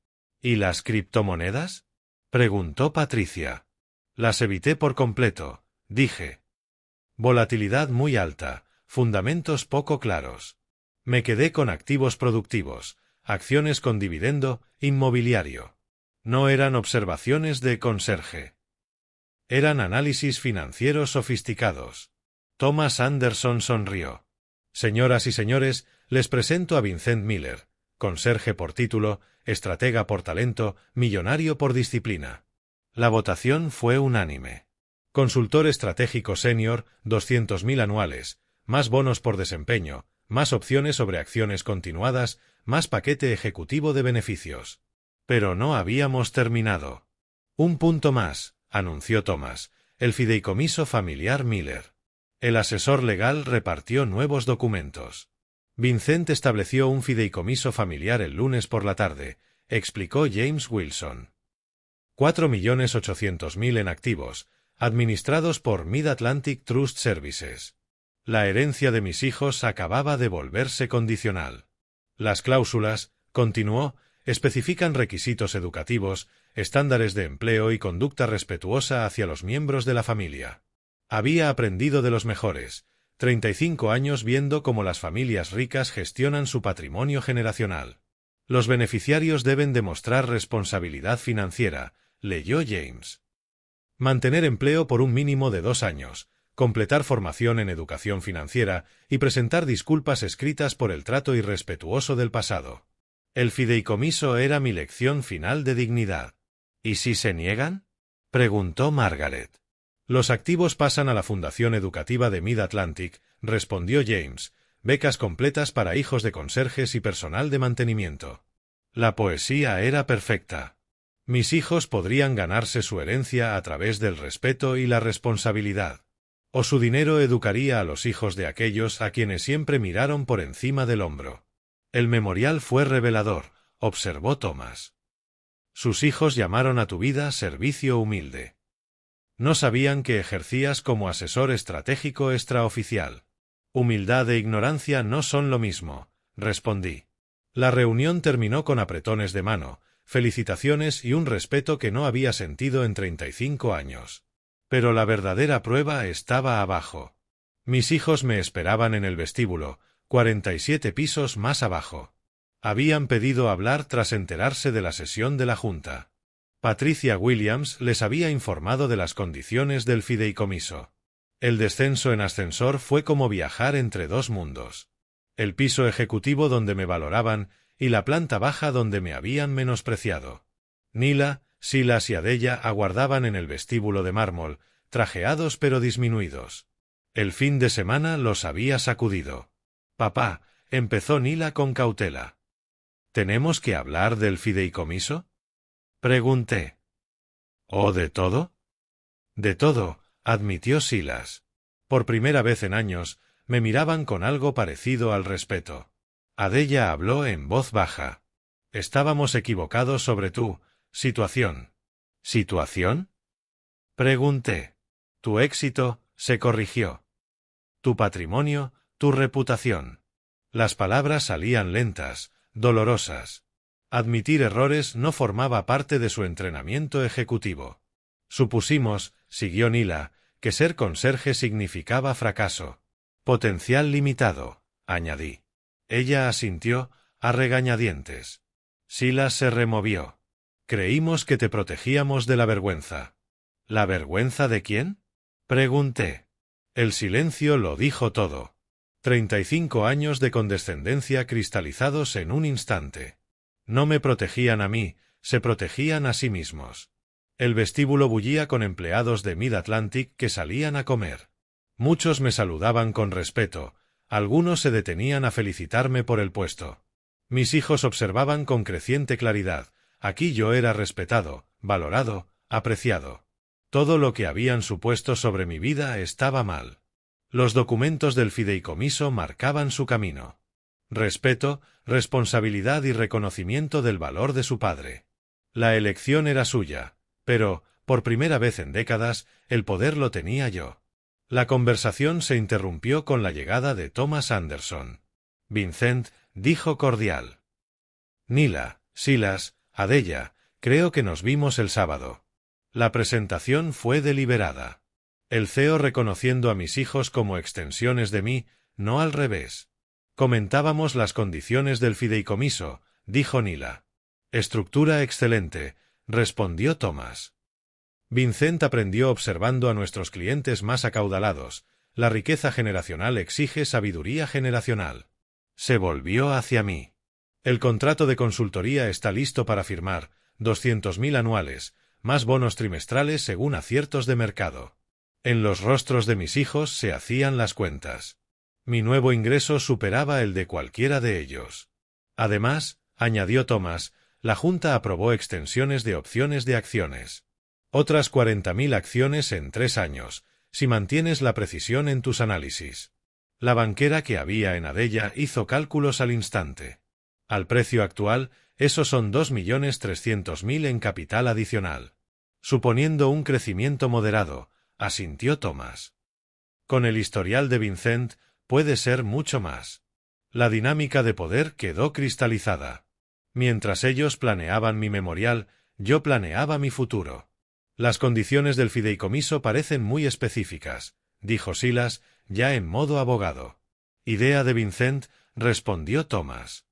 ¿Y las criptomonedas? Preguntó Patricia. Las evité por completo, dije. Volatilidad muy alta, fundamentos poco claros. Me quedé con activos productivos, acciones con dividendo, inmobiliario. No eran observaciones de conserje. Eran análisis financieros sofisticados. Thomas Anderson sonrió. Señoras y señores, les presento a Vincent Miller, conserje por título, estratega por talento, millonario por disciplina. La votación fue unánime. Consultor estratégico senior, 200.000 anuales, más bonos por desempeño, más opciones sobre acciones continuadas, más paquete ejecutivo de beneficios. Pero no habíamos terminado. Un punto más, anunció Thomas, el fideicomiso familiar Miller. El asesor legal repartió nuevos documentos. Vincent estableció un fideicomiso familiar el lunes por la tarde, explicó James Wilson. 4.800.000 en activos, administrados por Mid-Atlantic Trust Services. La herencia de mis hijos acababa de volverse condicional. Las cláusulas, continuó, especifican requisitos educativos, estándares de empleo y conducta respetuosa hacia los miembros de la familia. Había aprendido de los mejores, 35 años viendo cómo las familias ricas gestionan su patrimonio generacional. Los beneficiarios deben demostrar responsabilidad financiera, leyó James. Mantener empleo por un mínimo de 2 años, completar formación en educación financiera y presentar disculpas escritas por el trato irrespetuoso del pasado. El fideicomiso era mi lección final de dignidad. ¿Y si se niegan? Preguntó Margaret. Los activos pasan a la Fundación Educativa de Mid-Atlantic, respondió James, becas completas para hijos de conserjes y personal de mantenimiento. La poesía era perfecta. Mis hijos podrían ganarse su herencia a través del respeto y la responsabilidad. O su dinero educaría a los hijos de aquellos a quienes siempre miraron por encima del hombro. El memorial fue revelador, observó Thomas. Sus hijos llamaron a tu vida servicio humilde. No sabían que ejercías como asesor estratégico extraoficial. Humildad e ignorancia no son lo mismo, respondí. La reunión terminó con apretones de mano, felicitaciones y un respeto que no había sentido en 35 años. Pero la verdadera prueba estaba abajo. Mis hijos me esperaban en el vestíbulo, 47 pisos más abajo. Habían pedido hablar tras enterarse de la sesión de la Junta. Patricia Williams les había informado de las condiciones del fideicomiso. El descenso en ascensor fue como viajar entre dos mundos. El piso ejecutivo donde me valoraban y la planta baja donde me habían menospreciado. Nila, Silas y Adella aguardaban en el vestíbulo de mármol, trajeados pero disminuidos. El fin de semana los había sacudido. Papá, empezó Nila con cautela. ¿Tenemos que hablar del fideicomiso? Pregunté. ¿O de todo? De todo, admitió Silas. Por primera vez en años, me miraban con algo parecido al respeto. Adella habló en voz baja. Estábamos equivocados sobre tu situación. ¿Situación? Pregunté. Tu éxito, se corrigió. Tu patrimonio, tu reputación. Las palabras salían lentas, dolorosas. Admitir errores no formaba parte de su entrenamiento ejecutivo. Supusimos, siguió Nila, que ser conserje significaba fracaso. Potencial limitado, añadí. Ella asintió, a regañadientes. Silas se removió. Creímos que te protegíamos de la vergüenza. ¿La vergüenza de quién? Pregunté. El silencio lo dijo todo. 35 años de condescendencia cristalizados en un instante. No me protegían a mí, se protegían a sí mismos. El vestíbulo bullía con empleados de Mid-Atlantic que salían a comer. Muchos me saludaban con respeto, algunos se detenían a felicitarme por el puesto. Mis hijos observaban con creciente claridad, aquí yo era respetado, valorado, apreciado. Todo lo que habían supuesto sobre mi vida estaba mal. Los documentos del fideicomiso marcaban su camino. Respeto, responsabilidad y reconocimiento del valor de su padre. La elección era suya, pero, por primera vez en décadas, el poder lo tenía yo. La conversación se interrumpió con la llegada de Thomas Anderson. Vincent, dijo cordial. Nila, Silas, Adella, creo que nos vimos el sábado. La presentación fue deliberada. El CEO reconociendo a mis hijos como extensiones de mí, no al revés. Comentábamos las condiciones del fideicomiso, dijo Nila. Estructura excelente, respondió Thomas. Vincent aprendió observando a nuestros clientes más acaudalados. La riqueza generacional exige sabiduría generacional. Se volvió hacia mí. El contrato de consultoría está listo para firmar, 200.000 anuales, más bonos trimestrales según aciertos de mercado. En los rostros de mis hijos se hacían las cuentas. Mi nuevo ingreso superaba el de cualquiera de ellos. Además, añadió Thomas, la Junta aprobó extensiones de opciones de acciones. Otras 40.000 acciones en 3 años, si mantienes la precisión en tus análisis. La banquera que había en Adella hizo cálculos al instante. Al precio actual, esos son 2.300.000 en capital adicional. Suponiendo un crecimiento moderado, asintió Thomas. Con el historial de Vincent, puede ser mucho más. La dinámica de poder quedó cristalizada. Mientras ellos planeaban mi memorial, yo planeaba mi futuro. Las condiciones del fideicomiso parecen muy específicas, dijo Silas, ya en modo abogado. Idea de Vincent, respondió Thomas.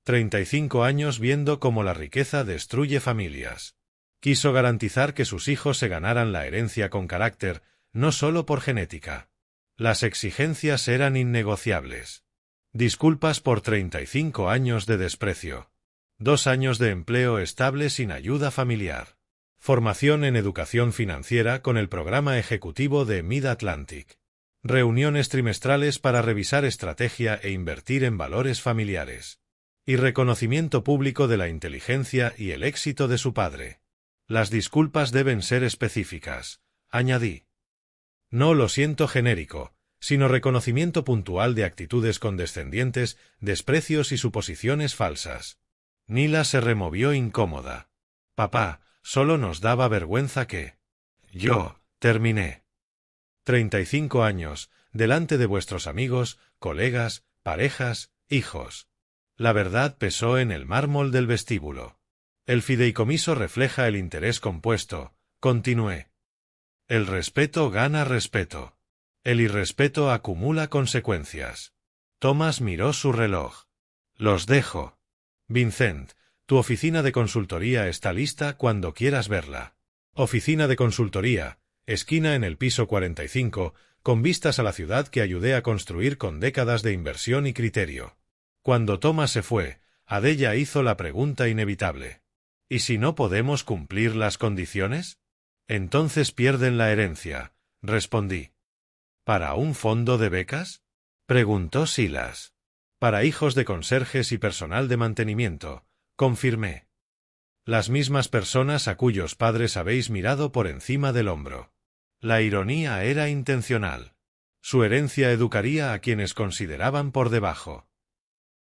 35 años viendo cómo la riqueza destruye familias. Quiso garantizar que sus hijos se ganaran la herencia con carácter, no solo por genética. Las exigencias eran innegociables. Disculpas por 35 años de desprecio. 2 años de empleo estable sin ayuda familiar. Formación en educación financiera con el programa ejecutivo de Mid-Atlantic. Reuniones trimestrales para revisar estrategia e invertir en valores familiares. Y reconocimiento público de la inteligencia y el éxito de su padre. Las disculpas deben ser específicas, añadí. No lo siento genérico, sino reconocimiento puntual de actitudes condescendientes, desprecios y suposiciones falsas. Nila se removió incómoda. Papá, solo nos daba vergüenza que... Yo, terminé. 35 años, delante de vuestros amigos, colegas, parejas, hijos. La verdad pesó en el mármol del vestíbulo. El fideicomiso refleja el interés compuesto, continué. El respeto gana respeto. El irrespeto acumula consecuencias. Thomas miró su reloj. Los dejo. Vincent, tu oficina de consultoría está lista cuando quieras verla. Oficina de consultoría, esquina en el piso 45, con vistas a la ciudad que ayudé a construir con décadas de inversión y criterio. Cuando Thomas se fue, Adella hizo la pregunta inevitable. ¿Y si no podemos cumplir las condiciones? Entonces pierden la herencia, respondí. ¿Para un fondo de becas? Preguntó Silas. Para hijos de conserjes y personal de mantenimiento, confirmé. Las mismas personas a cuyos padres habéis mirado por encima del hombro. La ironía era intencional. Su herencia educaría a quienes consideraban por debajo.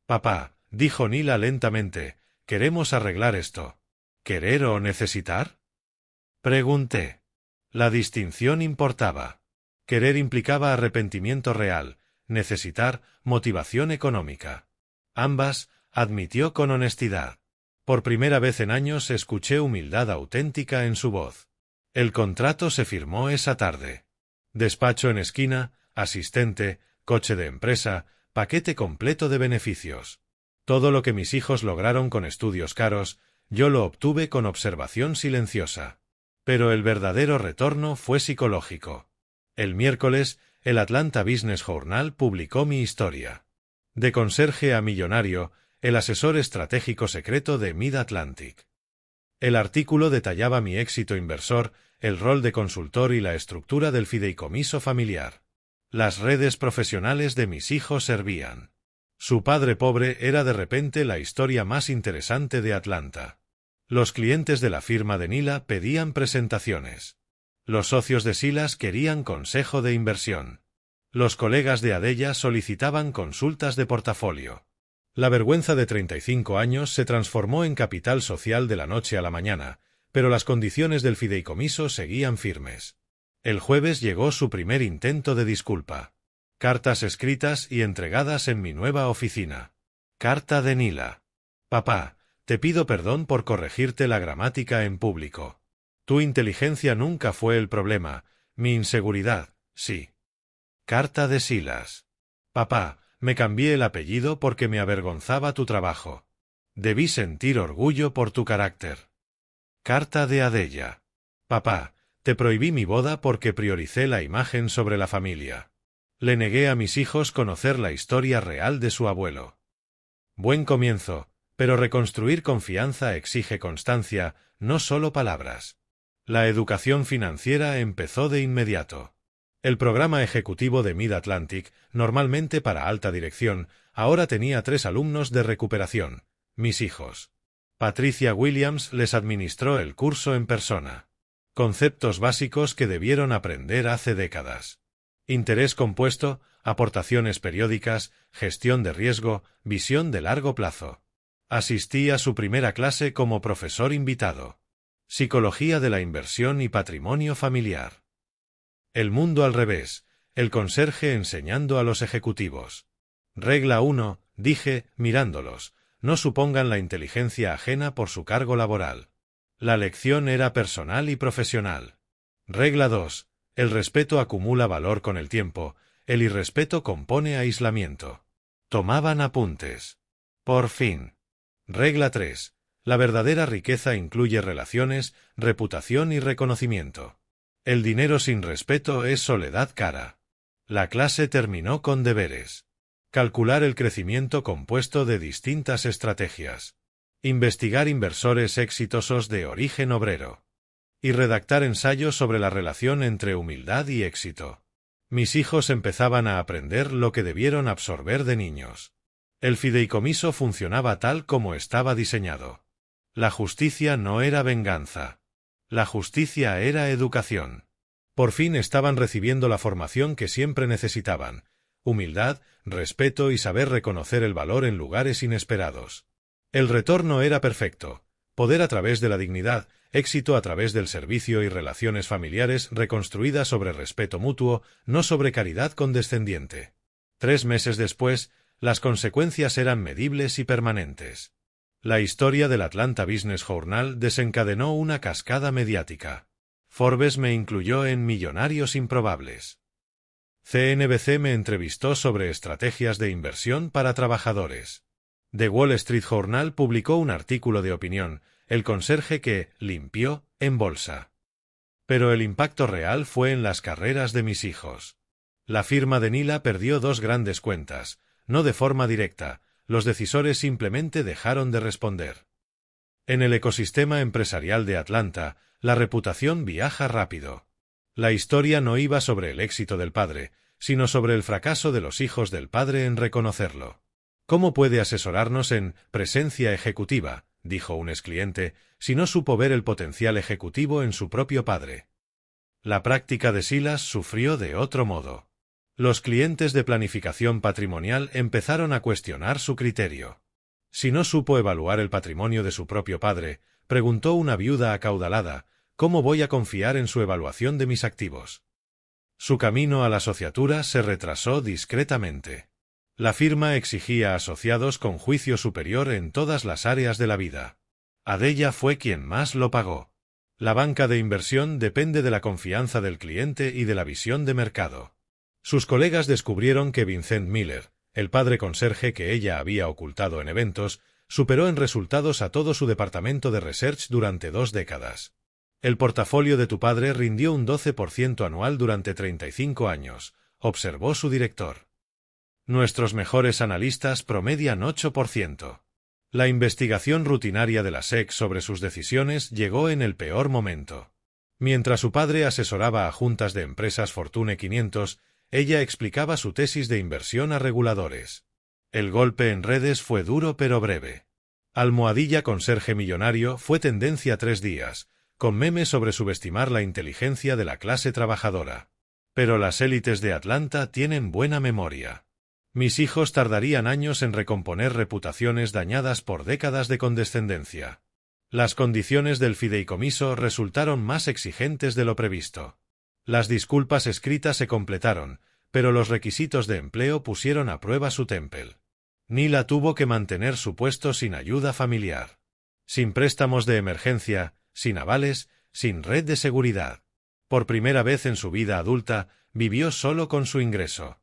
Papá, dijo Nila lentamente, queremos arreglar esto. ¿Querer o necesitar? Pregunté. La distinción importaba. Querer implicaba arrepentimiento real, necesitar, motivación económica. Ambas, admitió con honestidad. Por primera vez en años escuché humildad auténtica en su voz. El contrato se firmó esa tarde. Despacho en esquina, asistente, coche de empresa, paquete completo de beneficios. Todo lo que mis hijos lograron con estudios caros, yo lo obtuve con observación silenciosa. Pero el verdadero retorno fue psicológico. El miércoles, el Atlanta Business Journal publicó mi historia. De conserje a millonario, el asesor estratégico secreto de Mid-Atlantic. El artículo detallaba mi éxito inversor, el rol de consultor y la estructura del fideicomiso familiar. Las redes profesionales de mis hijos servían. Su padre pobre era de repente la historia más interesante de Atlanta. Los clientes de la firma de Nila pedían presentaciones. Los socios de Silas querían consejo de inversión. Los colegas de Adella solicitaban consultas de portafolio. La vergüenza de 35 años se transformó en capital social de la noche a la mañana, pero las condiciones del fideicomiso seguían firmes. El jueves llegó su primer intento de disculpa. Cartas escritas y entregadas en mi nueva oficina. Carta de Nila. Papá, te pido perdón por corregirte la gramática en público. Tu inteligencia nunca fue el problema, mi inseguridad, sí. Carta de Silas. Papá, me cambié el apellido porque me avergonzaba tu trabajo. Debí sentir orgullo por tu carácter. Carta de Adella. Papá, te prohibí mi boda porque prioricé la imagen sobre la familia. Le negué a mis hijos conocer la historia real de su abuelo. Buen comienzo, pero reconstruir confianza exige constancia, no solo palabras. La educación financiera empezó de inmediato. El programa ejecutivo de Mid-Atlantic, normalmente para alta dirección, ahora tenía 3 alumnos de recuperación, mis hijos. Patricia Williams les administró el curso en persona. Conceptos básicos que debieron aprender hace décadas. Interés compuesto, aportaciones periódicas, gestión de riesgo, visión de largo plazo. Asistí a su primera clase como profesor invitado. Psicología de la inversión y patrimonio familiar. El mundo al revés, el conserje enseñando a los ejecutivos. Regla 1, dije, mirándolos, no supongan la inteligencia ajena por su cargo laboral. La lección era personal y profesional. Regla 2, el respeto acumula valor con el tiempo, el irrespeto compone aislamiento. Tomaban apuntes. Por fin. Regla 3, la verdadera riqueza incluye relaciones, reputación y reconocimiento. El dinero sin respeto es soledad cara. La clase terminó con deberes. Calcular el crecimiento compuesto de distintas estrategias. Investigar inversores exitosos de origen obrero. Y redactar ensayos sobre la relación entre humildad y éxito. Mis hijos empezaban a aprender lo que debieron absorber de niños. El fideicomiso funcionaba tal como estaba diseñado. La justicia no era venganza. La justicia era educación. Por fin estaban recibiendo la formación que siempre necesitaban: humildad, respeto y saber reconocer el valor en lugares inesperados. El retorno era perfecto: poder a través de la dignidad, éxito a través del servicio y relaciones familiares reconstruidas sobre respeto mutuo, no sobre caridad condescendiente. 3 meses después, las consecuencias eran medibles y permanentes. La historia del Atlanta Business Journal desencadenó una cascada mediática. Forbes me incluyó en Millonarios Improbables. CNBC me entrevistó sobre estrategias de inversión para trabajadores. The Wall Street Journal publicó un artículo de opinión, el conserje que limpió en bolsa. Pero el impacto real fue en las carreras de mis hijos. La firma de Nila perdió 2 grandes cuentas, no de forma directa. Los decisores simplemente dejaron de responder. En el ecosistema empresarial de Atlanta, la reputación viaja rápido. La historia no iba sobre el éxito del padre, sino sobre el fracaso de los hijos del padre en reconocerlo. ¿Cómo puede asesorarnos en presencia ejecutiva?, dijo un excliente, si no supo ver el potencial ejecutivo en su propio padre. La práctica de Silas sufrió de otro modo. Los clientes de planificación patrimonial empezaron a cuestionar su criterio. Si no supo evaluar el patrimonio de su propio padre, preguntó una viuda acaudalada, ¿cómo voy a confiar en su evaluación de mis activos? Su camino a la asociatura se retrasó discretamente. La firma exigía asociados con juicio superior en todas las áreas de la vida. Adella fue quien más lo pagó. La banca de inversión depende de la confianza del cliente y de la visión de mercado. Sus colegas descubrieron que Vincent Miller, el padre conserje que ella había ocultado en eventos, superó en resultados a todo su departamento de research durante 2 décadas. El portafolio de tu padre rindió un 12% anual durante 35 años, observó su director. Nuestros mejores analistas promedian 8%. La investigación rutinaria de la SEC sobre sus decisiones llegó en el peor momento. Mientras su padre asesoraba a juntas de empresas Fortune 500, ella explicaba su tesis de inversión a reguladores. El golpe en redes fue duro pero breve. Almohadilla conserje millonario fue tendencia 3 días, con memes sobre subestimar la inteligencia de la clase trabajadora. Pero las élites de Atlanta tienen buena memoria. Mis hijos tardarían años en recomponer reputaciones dañadas por décadas de condescendencia. Las condiciones del fideicomiso resultaron más exigentes de lo previsto. Las disculpas escritas se completaron, pero los requisitos de empleo pusieron a prueba su temple. Nila tuvo que mantener su puesto sin ayuda familiar. Sin préstamos de emergencia, sin avales, sin red de seguridad. Por primera vez en su vida adulta, vivió solo con su ingreso.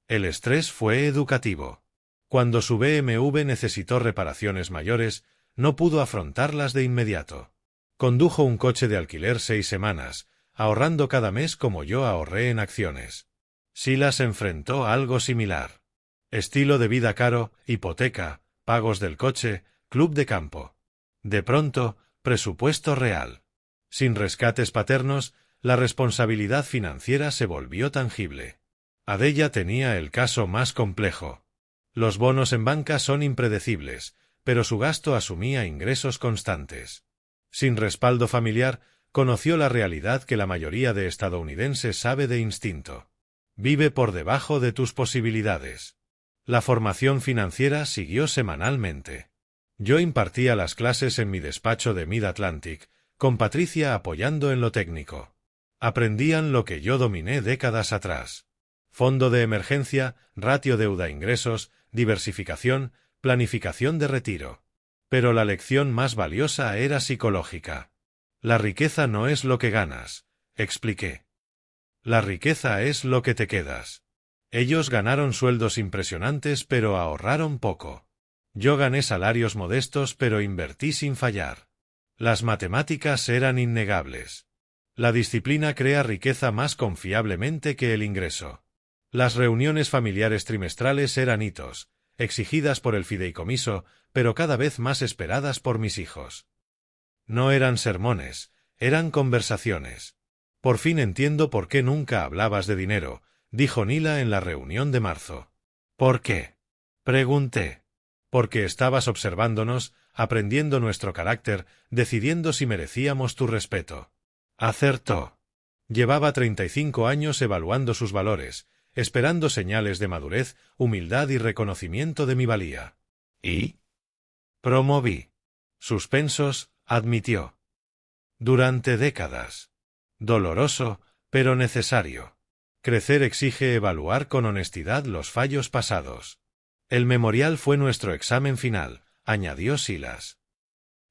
El estrés fue educativo. Cuando su BMW necesitó reparaciones mayores, no pudo afrontarlas de inmediato. Condujo un coche de alquiler 6 semanas, ahorrando cada mes como yo ahorré en acciones. Silas enfrentó algo similar. Estilo de vida caro, hipoteca, pagos del coche, club de campo. De pronto, presupuesto real. Sin rescates paternos, la responsabilidad financiera se volvió tangible. Adella tenía el caso más complejo. Los bonos en banca son impredecibles, pero su gasto asumía ingresos constantes. Sin respaldo familiar, conoció la realidad que la mayoría de estadounidenses sabe de instinto. Vive por debajo de tus posibilidades. La formación financiera siguió semanalmente. Yo impartía las clases en mi despacho de Mid-Atlantic, con Patricia apoyando en lo técnico. Aprendían lo que yo dominé décadas atrás. Fondo de emergencia, ratio deuda-ingresos, diversificación, planificación de retiro. Pero la lección más valiosa era psicológica. La riqueza no es lo que ganas, expliqué. La riqueza es lo que te quedas. Ellos ganaron sueldos impresionantes pero ahorraron poco. Yo gané salarios modestos pero invertí sin fallar. Las matemáticas eran innegables. La disciplina crea riqueza más confiablemente que el ingreso. Las reuniones familiares trimestrales eran hitos, exigidas por el fideicomiso, pero cada vez más esperadas por mis hijos. No eran sermones, eran conversaciones. Por fin entiendo por qué nunca hablabas de dinero, dijo Nila en la reunión de marzo. ¿Por qué? Pregunté. Porque estabas observándonos, aprendiendo nuestro carácter, decidiendo si merecíamos tu respeto. Acertó. Llevaba 35 años evaluando sus valores, esperando señales de madurez, humildad y reconocimiento de mi valía. ¿Y? Promoví. Suspensos, admitió. Durante décadas. Doloroso, pero necesario. Crecer exige evaluar con honestidad los fallos pasados. El memorial fue nuestro examen final, añadió Silas.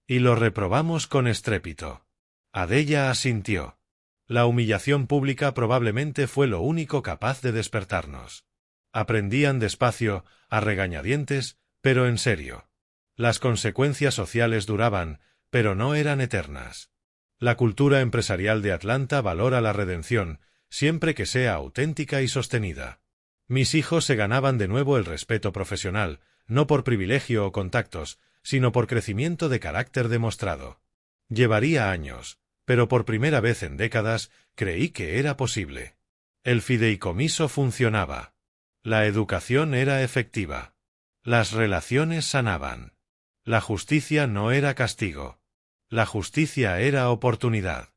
Y lo reprobamos con estrépito. Adella asintió. La humillación pública probablemente fue lo único capaz de despertarnos. Aprendían despacio, a regañadientes, pero en serio. Las consecuencias sociales duraban, pero no eran eternas. La cultura empresarial de Atlanta valora la redención, siempre que sea auténtica y sostenida. Mis hijos se ganaban de nuevo el respeto profesional, no por privilegio o contactos, sino por crecimiento de carácter demostrado. Llevaría años, pero por primera vez en décadas creí que era posible. El fideicomiso funcionaba. La educación era efectiva. Las relaciones sanaban. La justicia no era castigo. La justicia era oportunidad.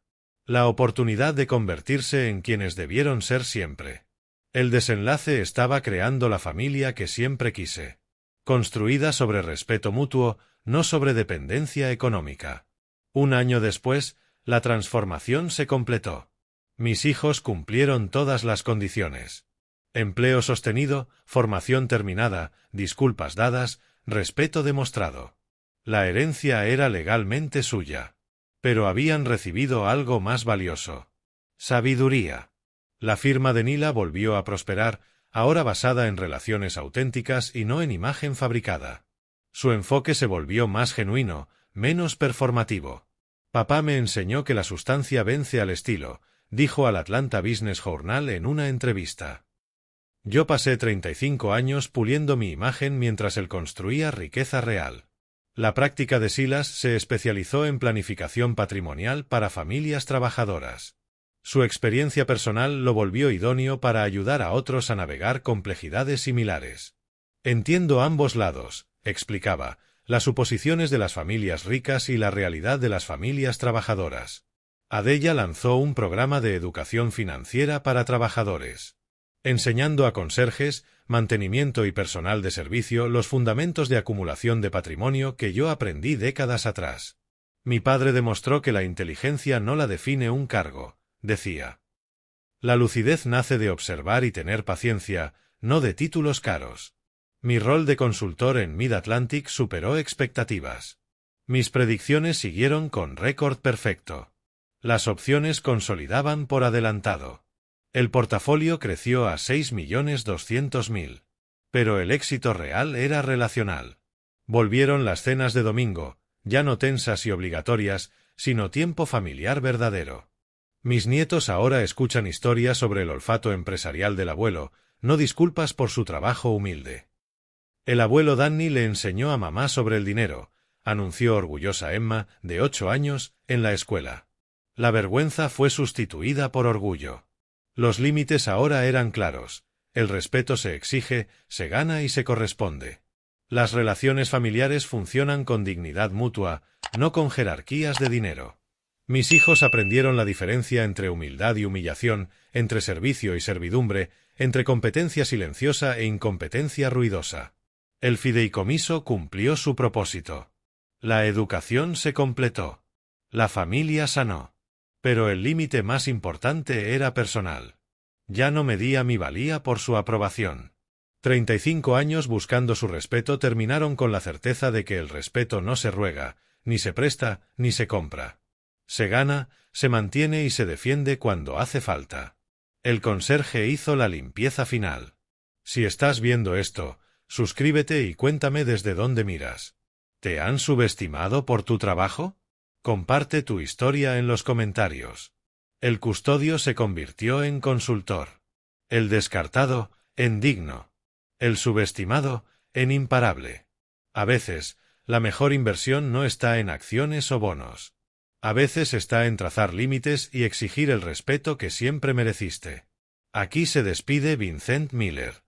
La oportunidad de convertirse en quienes debieron ser siempre. El desenlace estaba creando la familia que siempre quise. Construida sobre respeto mutuo, no sobre dependencia económica. Un año después, la transformación se completó. Mis hijos cumplieron todas las condiciones. Empleo sostenido, formación terminada, disculpas dadas, respeto demostrado. La herencia era legalmente suya. Pero habían recibido algo más valioso. Sabiduría. La firma de Nila volvió a prosperar, ahora basada en relaciones auténticas y no en imagen fabricada. Su enfoque se volvió más genuino, menos performativo. Papá me enseñó que la sustancia vence al estilo, dijo al Atlanta Business Journal en una entrevista. Yo pasé 35 años puliendo mi imagen mientras él construía riqueza real. La práctica de Silas se especializó en planificación patrimonial para familias trabajadoras. Su experiencia personal lo volvió idóneo para ayudar a otros a navegar complejidades similares. Entiendo ambos lados, explicaba, las suposiciones de las familias ricas y la realidad de las familias trabajadoras. Adella lanzó un programa de educación financiera para trabajadores, enseñando a conserjes, mantenimiento y personal de servicio los fundamentos de acumulación de patrimonio que yo aprendí décadas atrás. Mi padre demostró que la inteligencia no la define un cargo, decía. La lucidez nace de observar y tener paciencia, no de títulos caros. Mi rol de consultor en Mid-Atlantic superó expectativas. Mis predicciones siguieron con récord perfecto. Las opciones consolidaban por adelantado. El portafolio creció a 6.200.000. Pero el éxito real era relacional. Volvieron las cenas de domingo, ya no tensas y obligatorias, sino tiempo familiar verdadero. Mis nietos ahora escuchan historias sobre el olfato empresarial del abuelo, no disculpas por su trabajo humilde. El abuelo Danny le enseñó a mamá sobre el dinero, anunció orgullosa Emma, de 8 años, en la escuela. La vergüenza fue sustituida por orgullo. Los límites ahora eran claros. El respeto se exige, se gana y se corresponde. Las relaciones familiares funcionan con dignidad mutua, no con jerarquías de dinero. Mis hijos aprendieron la diferencia entre humildad y humillación, entre servicio y servidumbre, entre competencia silenciosa e incompetencia ruidosa. El fideicomiso cumplió su propósito. La educación se completó. La familia sanó. Pero el límite más importante era personal. Ya no medía mi valía por su aprobación. 35 años buscando su respeto terminaron con la certeza de que el respeto no se ruega, ni se presta, ni se compra. Se gana, se mantiene y se defiende cuando hace falta. El conserje hizo la limpieza final. Si estás viendo esto, suscríbete y cuéntame desde dónde miras. ¿Te han subestimado por tu trabajo? Comparte tu historia en los comentarios. El custodio se convirtió en consultor. El descartado, en digno. El subestimado, en imparable. A veces, la mejor inversión no está en acciones o bonos. A veces está en trazar límites y exigir el respeto que siempre mereciste. Aquí se despide Vincent Miller.